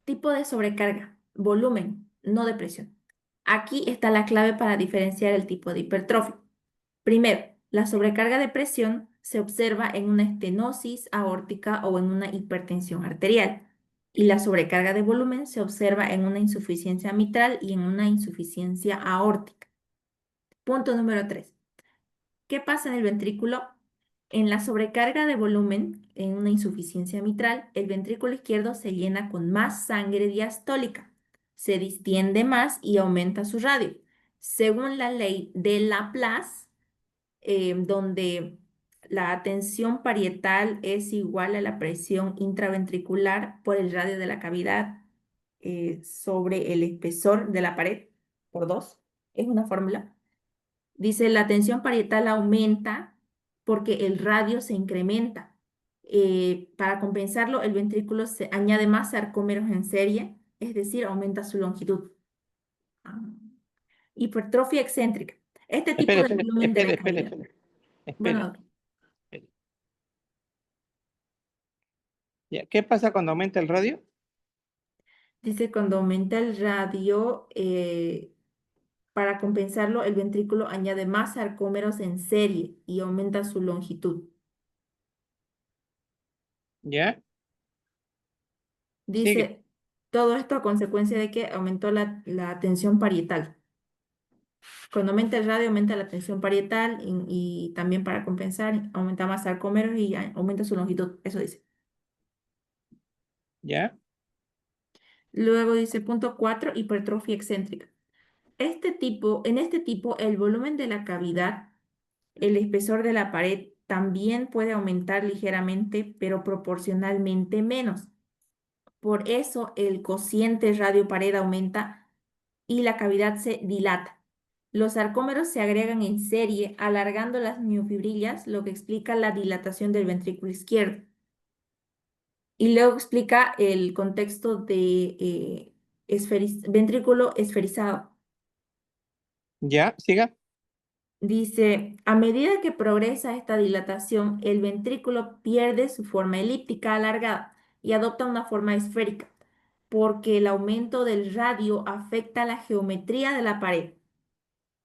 Tipo de sobrecarga, volumen, no de presión. Aquí está la clave para diferenciar el tipo de hipertrofia. Primero, la sobrecarga de presión se observa en una estenosis aórtica o en una hipertensión arterial. Y la sobrecarga de volumen se observa en una insuficiencia mitral y en una insuficiencia aórtica. Punto número 3. ¿Qué pasa en el ventrículo? En la sobrecarga de volumen, en una insuficiencia mitral, el ventrículo izquierdo se llena con más sangre diastólica, se distiende más y aumenta su radio. Según la ley de Laplace, donde la tensión parietal es igual a la presión intraventricular por el radio de la cavidad sobre el espesor de la pared por 2, es una fórmula. Dice, la tensión parietal aumenta porque el radio se incrementa. Para compensarlo, el ventrículo se añade más sarcómeros en serie, es decir, aumenta su longitud. Ah. Hipertrofia excéntrica. Este tipo Espere, de espere, volumen espere, debe espere, cambiar. espere. Bueno, Espere. Ya, ¿qué pasa cuando aumenta el radio? dice cuando aumenta el radio, para compensarlo, el ventrículo añade más sarcómeros en serie y aumenta su longitud. ¿Ya? Sigue. Dice, todo esto a consecuencia de que aumentó la tensión parietal. Cuando aumenta el radio, aumenta la tensión parietal y también para compensar, aumenta más sarcómeros y aumenta su longitud. Eso dice. ¿Ya? Luego dice punto 4, hipertrofia excéntrica. En este tipo, el volumen de la cavidad, el espesor de la pared, también puede aumentar ligeramente, pero proporcionalmente menos. Por eso el cociente radio-pared aumenta y la cavidad se dilata. Los sarcómeros se agregan en serie, alargando las miofibrillas, lo que explica la dilatación del ventrículo izquierdo. Y luego explica el contexto de ventrículo esferizado. ¿Ya? Siga. Dice, a medida que progresa esta dilatación, el ventrículo pierde su forma elíptica alargada y adopta una forma esférica, porque el aumento del radio afecta la geometría de la pared,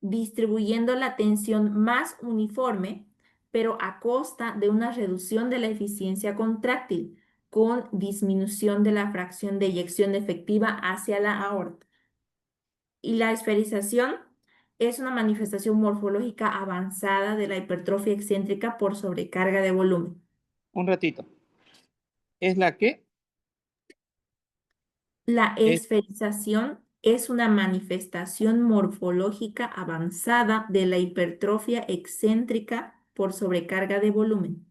distribuyendo la tensión más uniforme, pero a costa de una reducción de la eficiencia contráctil, con disminución de la fracción de eyección efectiva hacia la aorta. Y la esferización es una manifestación morfológica avanzada de la hipertrofia excéntrica por sobrecarga de volumen. Un ratito. ¿Es la que? La Es esferización es una manifestación morfológica avanzada de la hipertrofia excéntrica por sobrecarga de volumen.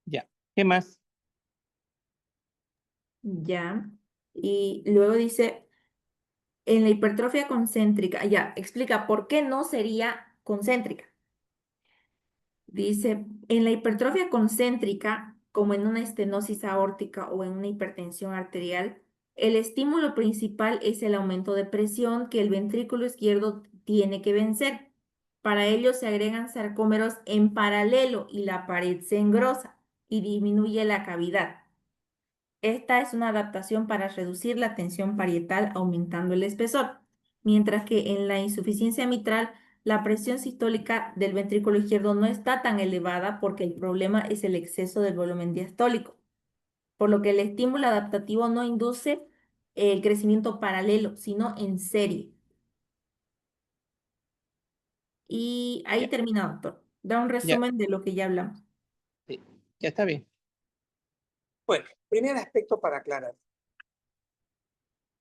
ya. ¿Qué más? Ya. Y luego dice, en la hipertrofia concéntrica, ya, explica por qué no sería concéntrica. Dice, en la hipertrofia concéntrica, como en una estenosis aórtica o en una hipertensión arterial, el estímulo principal es el aumento de presión que el ventrículo izquierdo tiene que vencer. Para ello se agregan sarcómeros en paralelo y la pared se engrosa y disminuye la cavidad. Esta es una adaptación para reducir la tensión parietal aumentando el espesor, mientras que en la insuficiencia mitral la presión sistólica del ventrículo izquierdo no está tan elevada porque el problema es el exceso del volumen diastólico, por lo que el estímulo adaptativo no induce el crecimiento paralelo, sino en serie. Y ahí Ya, termina, doctor. Da un ya. resumen de lo que ya hablamos. Sí, ya está bien. Bueno, primer aspecto para aclarar.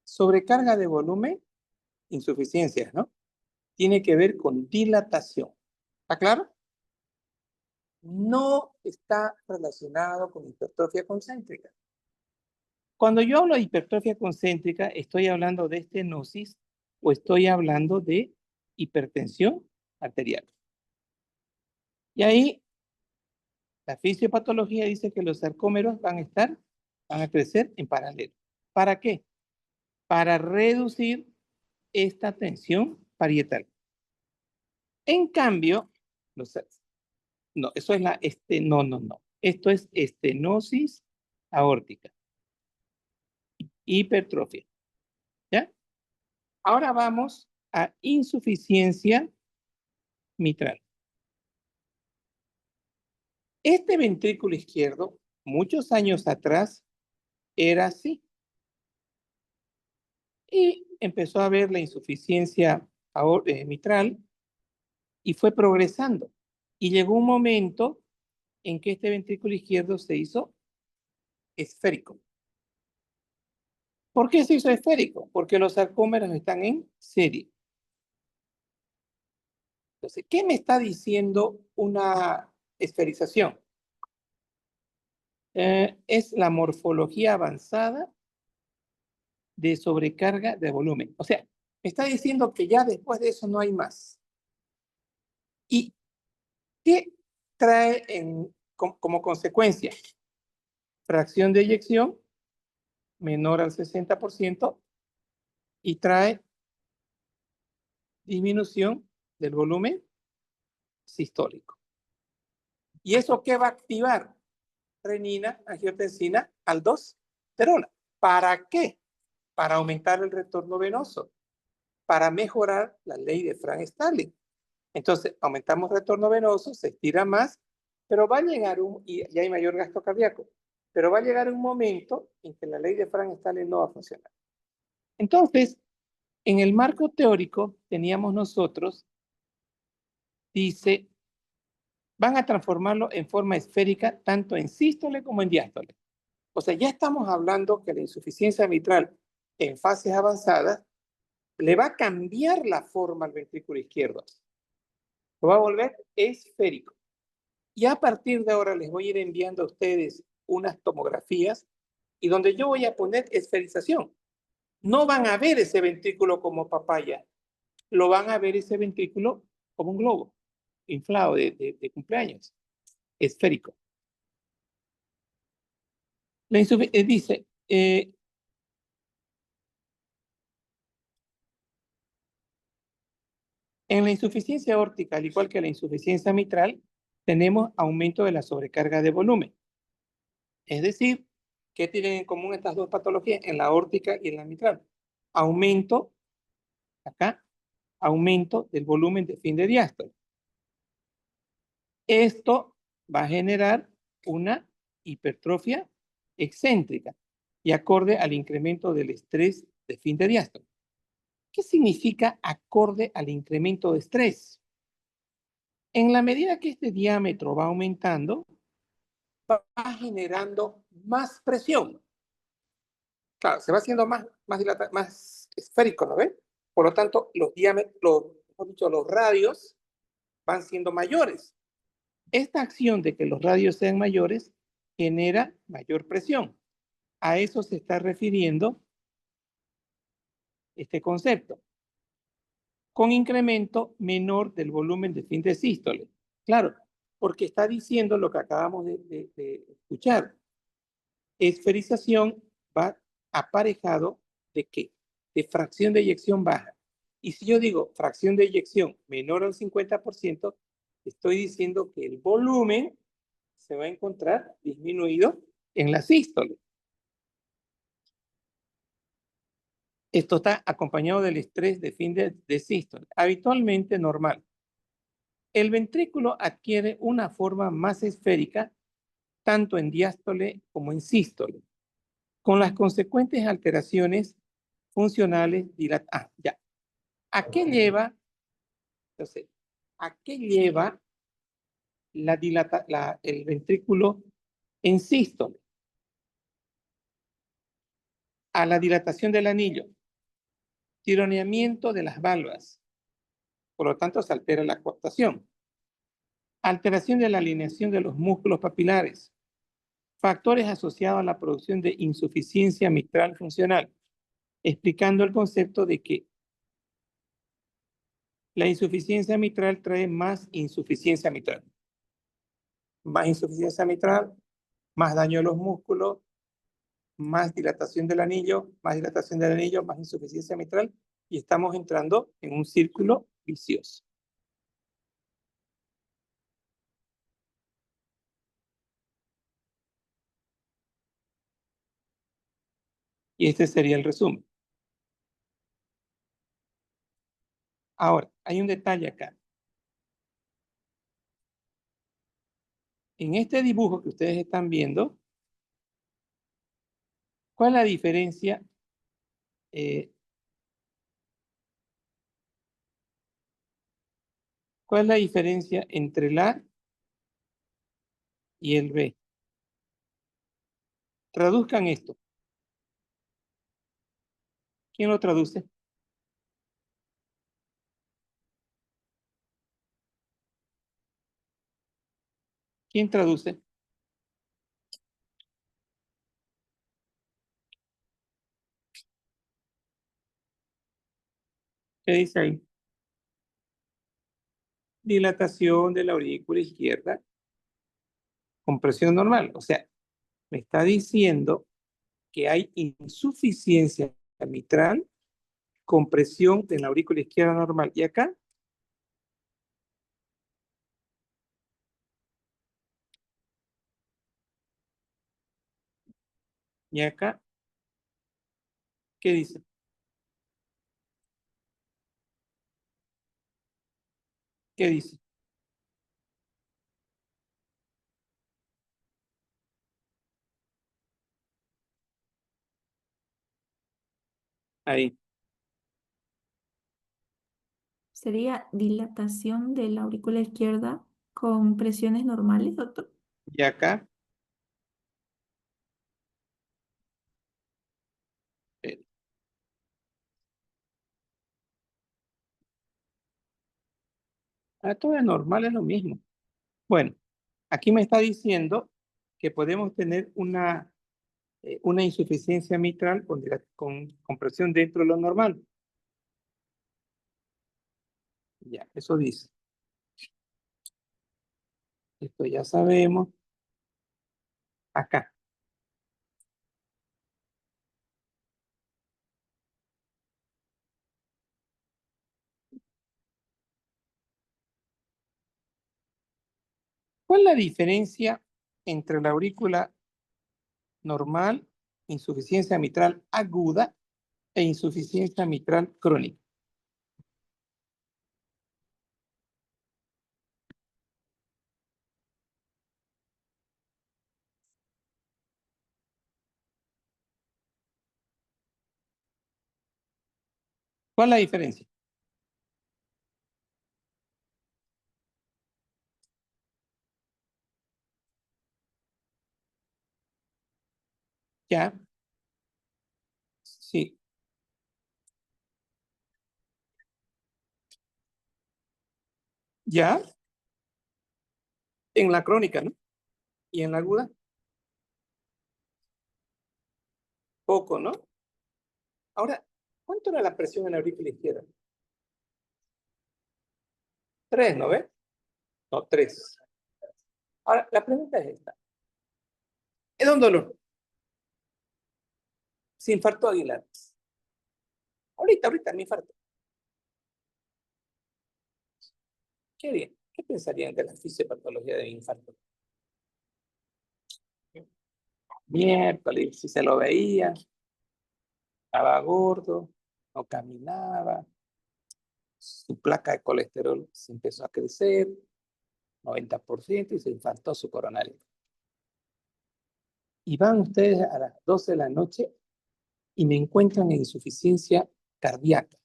Sobrecarga de volumen, insuficiencias, ¿no? Tiene que ver con dilatación. ¿Está claro? No está relacionado con hipertrofia concéntrica. Cuando yo hablo de hipertrofia concéntrica, ¿estoy hablando de estenosis o estoy hablando de hipertensión arterial? Y ahí la fisiopatología dice que los sarcómeros van a crecer en paralelo. ¿Para qué? Para reducir esta tensión parietal. En cambio, los, no, eso es no. Esto es estenosis aórtica. hipertrofia. ¿Ya? Ahora vamos a insuficiencia mitral. Este ventrículo izquierdo, muchos años atrás, era así. Y empezó a haber la insuficiencia mitral y fue progresando. Y llegó un momento en que este ventrículo izquierdo se hizo esférico. ¿Por qué se hizo esférico? Porque los sarcómeros están en serie. Entonces, ¿qué me está diciendo una esferización? Es la morfología avanzada de sobrecarga de volumen. O sea, me está diciendo que ya después de eso no hay más. ¿Y qué trae como consecuencia? Fracción de eyección menor al 60% y trae disminución del volumen sistólico. ¿Y eso qué va a activar? Renina, angiotensina, aldosterona. ¿Para qué? Para aumentar el retorno venoso, para mejorar la ley de Frank-Starling. Entonces, aumentamos retorno venoso, se estira más, pero va a llegar y hay mayor gasto cardíaco, pero va a llegar un momento en que la ley de Frank-Starling no va a funcionar. Entonces, en el marco teórico teníamos nosotros, dice, van a transformarlo en forma esférica tanto en sístole como en diástole. O sea, ya estamos hablando que la insuficiencia mitral en fases avanzadas le va a cambiar la forma al ventrículo izquierdo. Lo va a volver esférico. Y a partir de ahora les voy a ir enviando a ustedes unas tomografías y donde yo voy a poner esferización. No van a ver ese ventrículo como papaya, lo van a ver ese ventrículo como un globo inflado de cumpleaños, esférico. Dice, en la insuficiencia aórtica, al igual que la insuficiencia mitral, tenemos aumento de la sobrecarga de volumen. Es decir, ¿qué tienen en común estas dos patologías en la aórtica y en la mitral? Aumento, acá, aumento del volumen de fin de diástole. Esto va a generar una hipertrofia excéntrica y acorde al incremento del estrés de fin de diástole. ¿Qué significa acorde al incremento de estrés? En la medida que este diámetro va aumentando, va generando más presión. Claro, se va haciendo más esférico, ¿no ven? Por lo tanto, los diámetros, mejor dicho, los radios van siendo mayores. Esta acción de que los radios sean mayores genera mayor presión. A eso se está refiriendo este concepto. Con incremento menor del volumen de fin de sístole. Claro, porque está diciendo lo que acabamos de escuchar. Esferización va aparejado ¿de qué? De fracción de eyección baja. Y si yo digo fracción de eyección menor al 50%, estoy diciendo que el volumen se va a encontrar disminuido en la sístole. Esto está acompañado del estrés de fin de sístole, habitualmente normal. El ventrículo adquiere una forma más esférica tanto en diástole como en sístole, con las consecuentes alteraciones funcionales ya. ¿A qué lleva? Entonces, ¿a qué lleva el ventrículo en sístole? A la dilatación del anillo, tironeamiento de las valvas, por lo tanto se altera la coaptación, alteración de la alineación de los músculos papilares, factores asociados a la producción de insuficiencia mitral funcional, explicando el concepto de que la insuficiencia mitral trae más insuficiencia mitral. Más insuficiencia mitral, más daño a los músculos, más dilatación del anillo, más dilatación del anillo, más insuficiencia mitral, y estamos entrando en un círculo vicioso. Y este sería el resumen. Ahora, hay un detalle acá. En este dibujo que ustedes están viendo, ¿cuál es la diferencia? ¿Cuál es la diferencia entre el A y el B? Traduzcan esto. ¿Quién lo traduce? ¿Quién traduce? ¿Qué dice ahí? Dilatación de la aurícula izquierda con presión normal. O sea, me está diciendo que hay insuficiencia mitral con presión en la aurícula izquierda normal. ¿Y acá? ¿Y acá? ¿Qué dice? ¿Qué dice? Ahí. ¿Sería dilatación de la aurícula izquierda con presiones normales, doctor? ¿Y acá? Eh, todo es normal, es lo mismo. Bueno, aquí me está diciendo que podemos tener una insuficiencia mitral con presión dentro de lo normal. Ya, eso dice. Esto ya sabemos. Acá. ¿Cuál es la diferencia entre la aurícula normal, insuficiencia mitral aguda e insuficiencia mitral crónica? ¿Cuál es la diferencia? Ya, sí, ya, en la crónica, ¿no? Y en la aguda, poco, ¿no? Ahora, ¿cuánto era la presión en la aurícula izquierda? 3, ¿no ves? No, 3. Ahora, la pregunta es esta. ¿Es un dolor? Se infartó Aguilar. Ahorita me infarto. ¿Qué harían? ¿Qué pensarían de la fisiopatología de infarto? Miércoles, si se lo veía, estaba gordo, no caminaba, su placa de colesterol se empezó a crecer, 90%, y se infartó su coronario. Y van ustedes a las 12 de la noche y me encuentran en insuficiencia cardíaca.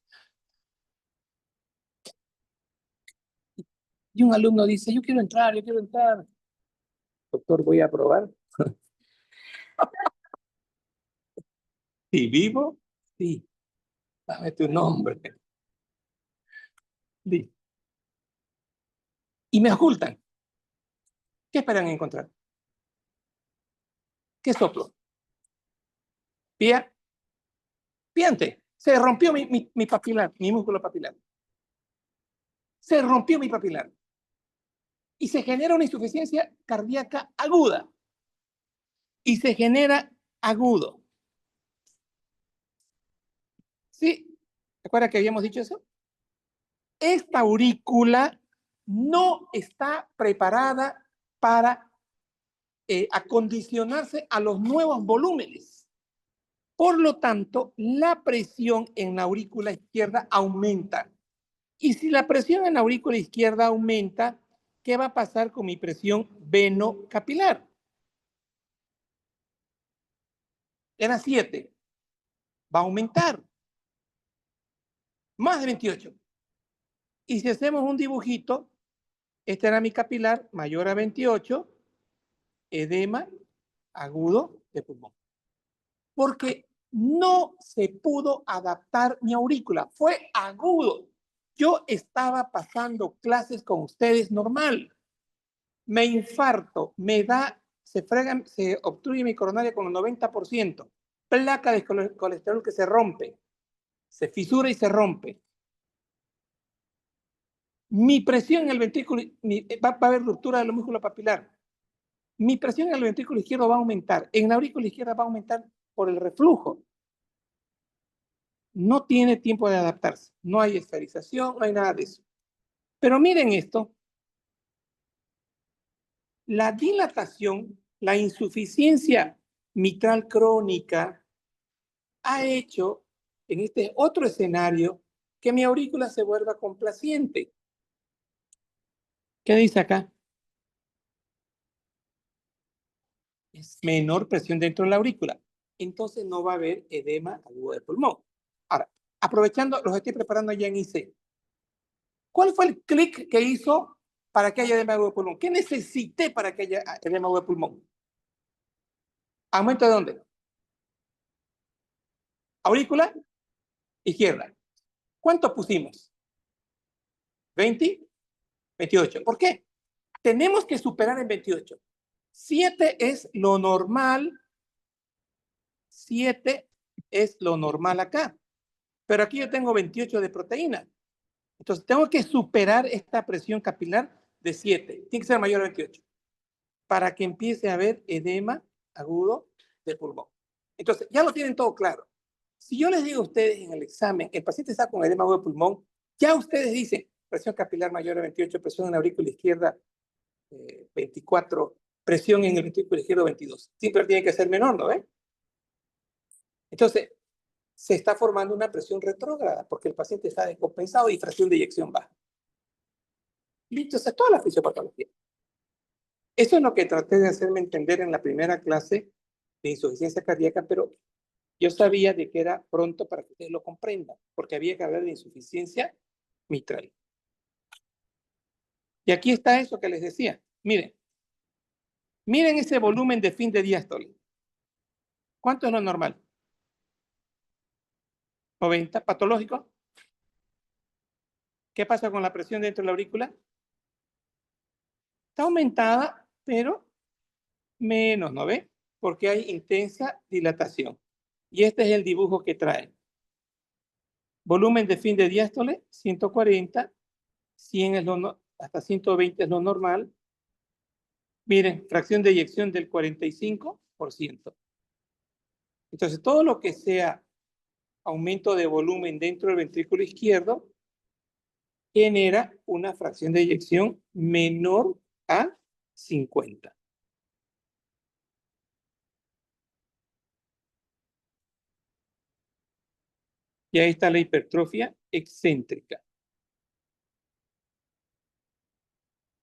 Y un alumno dice, yo quiero entrar. Doctor, voy a probar. ¿Sí vivo? Sí. Dame tu nombre. Sí. Y me ocultan. ¿Qué esperan encontrar? ¿Qué soplo? Pía. Piante. Se rompió mi papilar, mi músculo papilar. Se rompió mi papilar. Y se genera una insuficiencia cardíaca aguda. Y se genera agudo. ¿Sí? ¿Recuerda que habíamos dicho eso? Esta aurícula no está preparada para acondicionarse a los nuevos volúmenes. Por lo tanto, la presión en la aurícula izquierda aumenta. Y si la presión en la aurícula izquierda aumenta, ¿qué va a pasar con mi presión venocapilar? Era 7. Va a aumentar. Más de 28. Y si hacemos un dibujito, este era mi capilar mayor a 28, edema agudo de pulmón. Porque no se pudo adaptar mi aurícula, fue agudo. Yo estaba pasando clases con ustedes normal. Me infarto, me da, se obstruye mi coronaria con el 90%. Placa de colesterol que se rompe, se fisura y se rompe. Mi presión en el ventrículo, va a haber ruptura del músculo papilar. Mi presión en el ventrículo izquierdo va a aumentar. En la aurícula izquierda va a aumentar por el reflujo. No tiene tiempo de adaptarse. No hay esferización, no hay nada de eso. Pero miren esto. La dilatación, la insuficiencia mitral crónica ha hecho en este otro escenario que mi aurícula se vuelva complaciente. ¿Qué dice acá? Es menor presión dentro de la aurícula. Entonces no va a haber edema agudo de pulmón. Ahora, aprovechando, los estoy preparando ya en IC. ¿Cuál fue el clic que hizo para que haya edema agudo de pulmón? ¿Qué necesité para que haya edema agudo de pulmón? ¿Aumento de dónde? Aurícula izquierda. ¿Cuánto pusimos? 20, 28. ¿Por qué? Tenemos que superar en 28. 7 es lo normal. 7 es lo normal acá. Pero aquí yo tengo 28 de proteína. Entonces tengo que superar esta presión capilar de 7. Tiene que ser mayor a 28. Para que empiece a haber edema agudo de pulmón. Entonces, ya lo tienen todo claro. Si yo les digo a ustedes en el examen, el paciente está con edema agudo de pulmón, ya ustedes dicen presión capilar mayor a 28, presión en la aurícula izquierda 24, presión en el ventrículo izquierdo 22. Siempre tiene que ser menor, ¿no ven? Entonces, se está formando una presión retrógrada porque el paciente está descompensado y fracción de eyección baja. Listo, esa es toda la fisiopatología. Eso es lo que traté de hacerme entender en la primera clase de insuficiencia cardíaca, pero yo sabía de que era pronto para que ustedes lo comprendan, porque había que hablar de insuficiencia mitral. Y aquí está eso que les decía. Miren ese volumen de fin de diástole. ¿Cuánto es lo normal? 90, patológico. ¿Qué pasa con la presión dentro de la aurícula? Está aumentada, pero menos, ¿no ve? Porque hay intensa dilatación. Y este es el dibujo que trae. Volumen de fin de diástole, 140, 100 es hasta 120 es lo normal. Miren, fracción de eyección del 45%. Entonces, todo lo que sea aumento de volumen dentro del ventrículo izquierdo genera una fracción de eyección menor a 50. Y ahí está la hipertrofia excéntrica.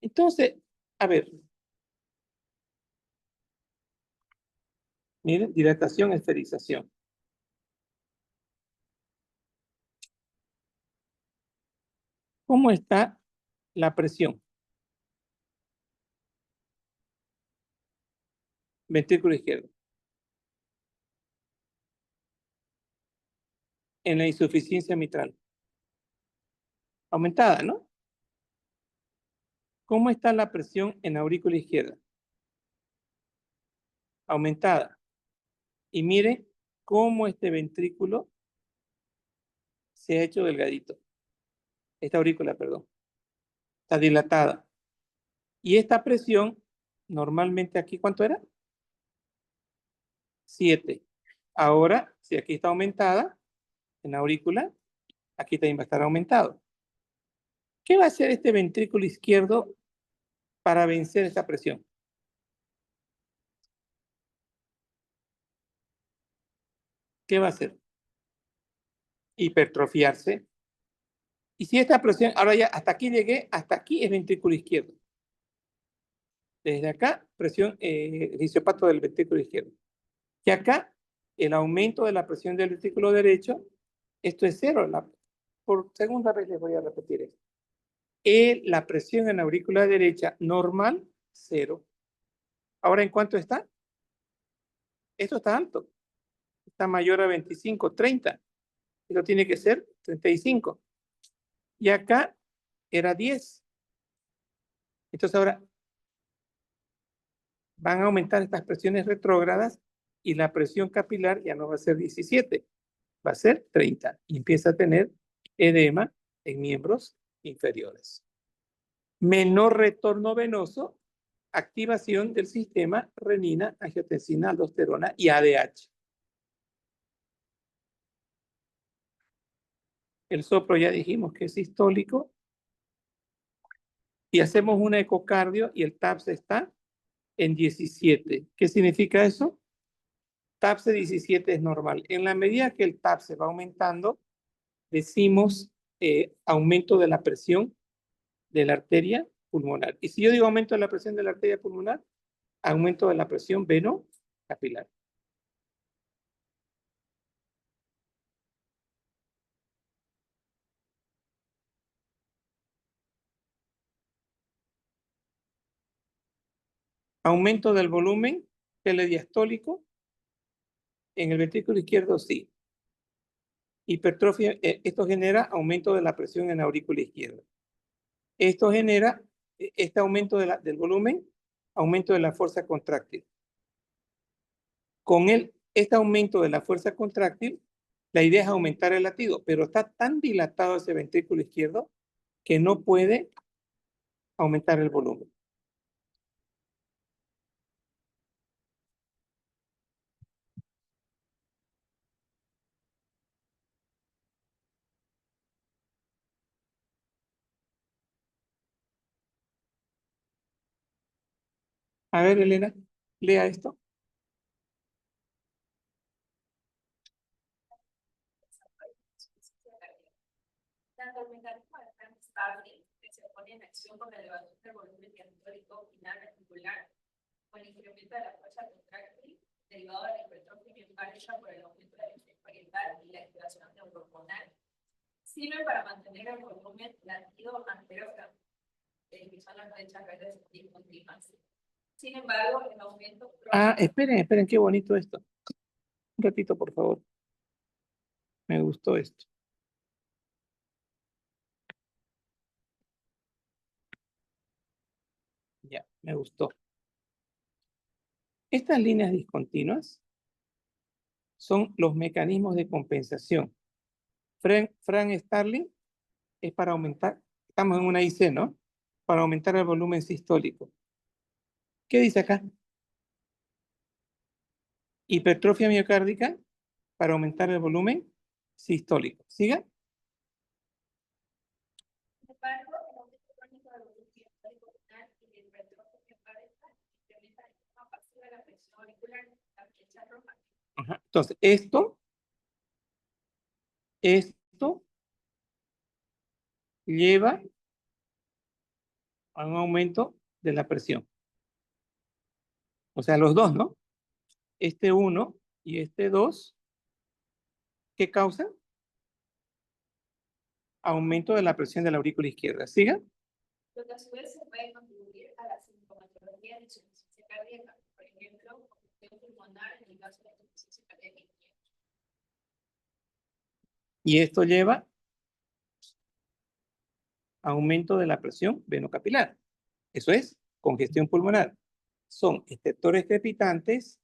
Entonces, a ver. Miren, dilatación, esferización. ¿Cómo está la presión? Ventrículo izquierdo. En la insuficiencia mitral. Aumentada, ¿no? ¿Cómo está la presión en la aurícula izquierda? Aumentada. Y mire cómo este ventrículo se ha hecho delgadito. Esta aurícula, perdón. Está dilatada. Y esta presión, normalmente aquí, ¿cuánto era? 7. Ahora, si aquí está aumentada, en la aurícula, aquí también va a estar aumentado. ¿Qué va a hacer este ventrículo izquierdo para vencer esta presión? ¿qué va a hacer? Hipertrofiarse. Y si esta presión, ahora ya hasta aquí llegué, hasta aquí es ventrículo izquierdo. Desde acá, presión, fisiopato del ventrículo izquierdo. Y acá, el aumento de la presión del ventrículo derecho, esto es cero. Por segunda vez les voy a repetir esto. La presión en la aurícula derecha normal, cero. Ahora, ¿en cuánto está? Esto está alto. Está mayor a 25, 30. Esto tiene que ser 35. Y acá era 10. Entonces ahora van a aumentar estas presiones retrógradas y la presión capilar ya no va a ser 17, va a ser 30 y empieza a tener edema en miembros inferiores. Menor retorno venoso, activación del sistema renina, angiotensina, aldosterona y ADH. El soplo ya dijimos que es sistólico y hacemos un ecocardio y el TAPS está en 17. ¿Qué significa eso? TAPS 17 es normal. En la medida que el TAPS va aumentando, decimos aumento de la presión de la arteria pulmonar. Y si yo digo aumento de la presión de la arteria pulmonar, aumento de la presión veno-capilar. Aumento del volumen telediastólico en el ventrículo izquierdo, sí. Hipertrofia, esto genera aumento de la presión en la aurícula izquierda. Esto genera, este aumento del volumen, aumento de la fuerza contráctil. Con este aumento de la fuerza contráctil, la idea es aumentar el latido, pero está tan dilatado ese ventrículo izquierdo que no puede aumentar el volumen. A ver, Elena, lea esto. Tanto el mecanismo de Frank Starling, que se pone en acción con la elevación del volumen diastólico final ventricular, con el incremento de la fuerza contráctil, derivado de la hipertrofia miocárdica por el aumento de la estrés parietal y la activación neuronal, sirven para mantener el volumen latido anterior, que son las flechas verdes discontinuas. Sin embargo, el aumento... Esperen, qué bonito esto. Un ratito, por favor. Me gustó esto. Ya, me gustó. Estas líneas discontinuas son los mecanismos de compensación. Frank Starling es para aumentar, estamos en una IC, ¿no? Para aumentar el volumen sistólico. ¿Qué dice acá? Hipertrofia miocárdica para aumentar el volumen sistólico. ¿Siga? Sin embargo, el aumento crónico del volumen diastólico final y la hipertrofia miocárdica incrementa de forma pasiva la presión auricular, la flecha roja. Ajá. Entonces, esto lleva a un aumento de la presión. O sea, los dos, ¿no? Este 1 y este 2, ¿qué causan? Aumento de la presión de la aurícula izquierda. ¿Siga? Lo que a su vez se puede contribuir a la sintomatología de insuficiencia cardíaca, por ejemplo, congestión pulmonar en el caso de la insuficiencia cardíaca. Y esto lleva a aumento de la presión venocapilar. Eso es congestión pulmonar. Son estertores crepitantes,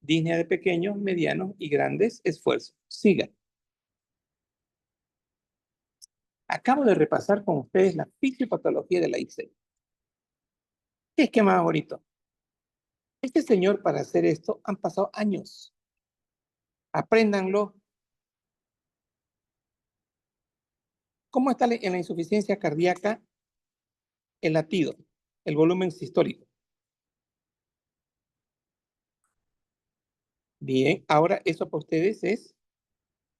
disnea de pequeños, medianos y grandes esfuerzos. Siga. Acabo de repasar con ustedes la fisiopatología de la IC. ¿Qué esquema más bonito? Este señor, para hacer esto, han pasado años. Apréndanlo. ¿Cómo está en la insuficiencia cardíaca el latido, el volumen sistólico? Bien, ahora eso para ustedes es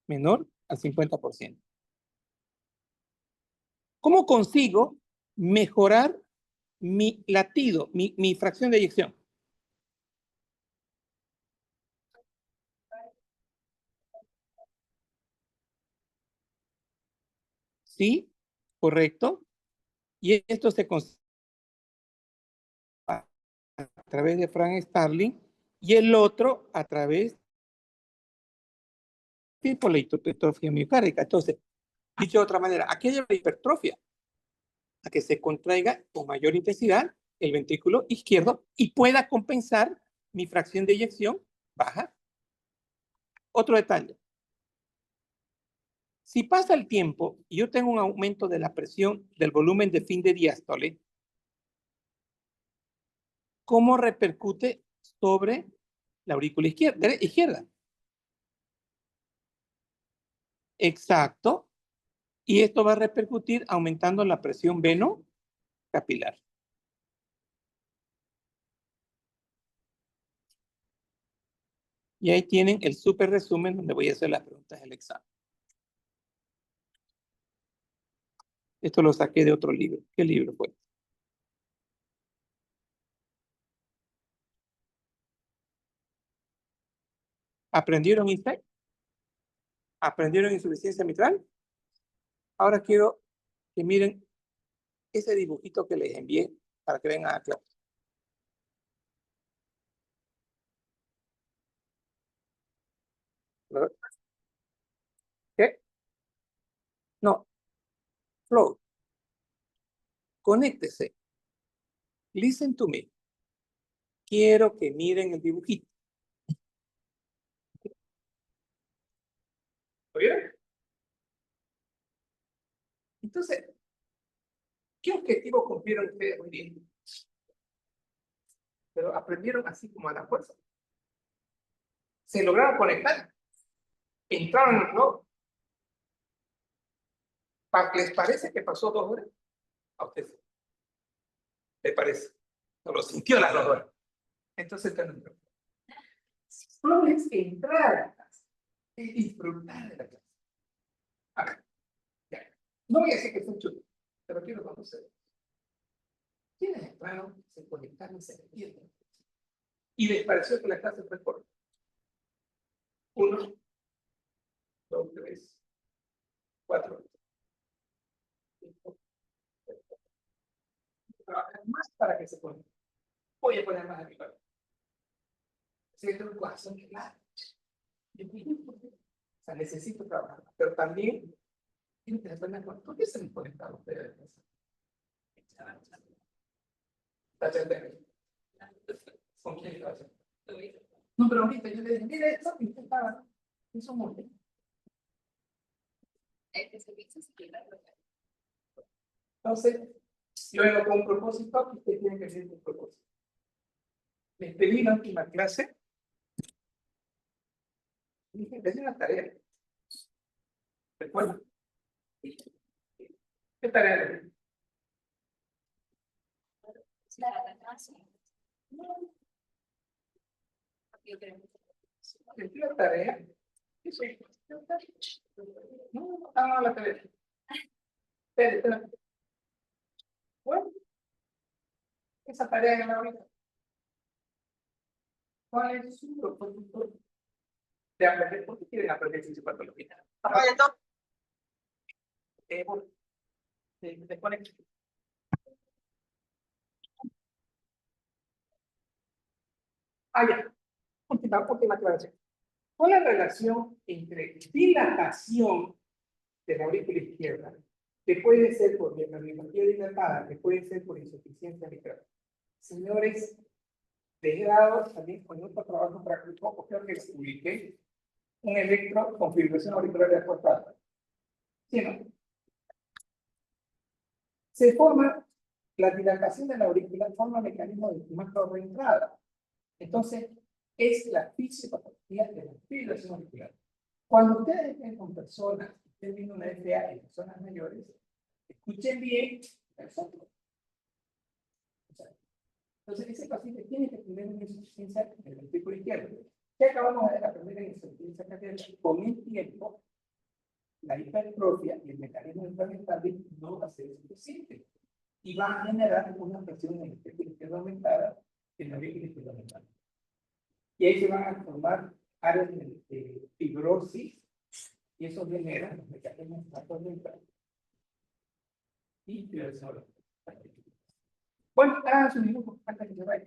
menor al 50%. ¿Cómo consigo mejorar mi latido, mi fracción de eyección? Sí, correcto. Y esto se consigue a través de Frank Starling y el otro a través de por la hipertrofia miocárdica. Entonces, dicho de otra manera, aquí hay la hipertrofia, a que se contraiga con mayor intensidad el ventrículo izquierdo y pueda compensar mi fracción de eyección baja. Otro detalle. Si pasa el tiempo y yo tengo un aumento de la presión del volumen de fin de diástole, ¿cómo repercute sobre la aurícula izquierda? Exacto. Y esto va a repercutir aumentando la presión veno-capilar. Y ahí tienen el súper resumen donde voy a hacer las preguntas del examen. Esto lo saqué de otro libro. ¿Qué libro fue? ¿Aprendieron INSAID? ¿Aprendieron insuficiencia mitral? Ahora quiero que miren ese dibujito que les envié para que vengan a clase. ¿Qué? No, flow. Conéctese. Listen to me. Quiero que miren el dibujito. ¿Oyeron? Entonces, ¿qué objetivo cumplieron ustedes hoy día? Pero aprendieron así como a la fuerza. Se lograron conectar. Entraron en el flow. ¿Les parece que pasó 2 horas? A ustedes. ¿Les parece? No lo sintió las 2 horas. Entonces, flow es entrar a la clase. Es disfrutar de la clase. A ver, ya. No voy a decir que fue un chulo, pero quiero conocer. ¿Quiénes entraron, se conectaron y se metieron? Y les pareció que la clase fue corta. 1, 2, 3, 4. Trabajar más para que se conecten. Voy a poner más arriba. Siento un corazón claro. O sea, necesito trabajar. Pero también, ¿por qué se han conectado ustedes? ¿Con quién lo hacen? No, pero ahorita yo le dije, mire, eso que usted estaba, eso muy. Entonces, yo vengo con un propósito y usted tiene que seguir un propósito. Les pedí la última clase. Dije, les di una tarea. ¿Recuerdan? ¿Qué tarea le di? Les di la tarea. Eso. No, la tarea. Espera. Bueno, esa tarea es la ahorita. ¿Cuál es su propósito de aprender? ¿Por qué quieren aprender fisiopatología? Bueno, desconecto. Ya. Última aclaración. ¿Cuál es la relación entre dilatación de la aurícula izquierda, que puede ser por miopatía dilatada, que puede ser por insuficiencia mitral? Señores, de grado, también con otro trabajo práctico, creo que publiqué un electroconfiguración auricular de acostada. ¿Sí, no? Se forma, la dilatación de la aurícula forma mecanismo de macro reentrada. Entonces, es la fisiopatología de la fibrilación auricular. Cuando ustedes estén con personas que estén viendo una FA en personas mayores, escuchen bien el fondo. Entonces, ese paciente tiene que tener una insuficiencia en el ventrículo izquierdo. ¿Qué acabamos de aprender en el sentido de con el tiempo, la hipertrofia y el mecanismo inflamatorio no va a ser suficiente y va a generar una presión en el espectro izquierdo aumentada en la vía izquierda aumentada. Y ahí se van a formar áreas de fibrosis y eso genera los mecanismos inflamatorios y peores. Bueno, ahora subimos por falta que se vaya.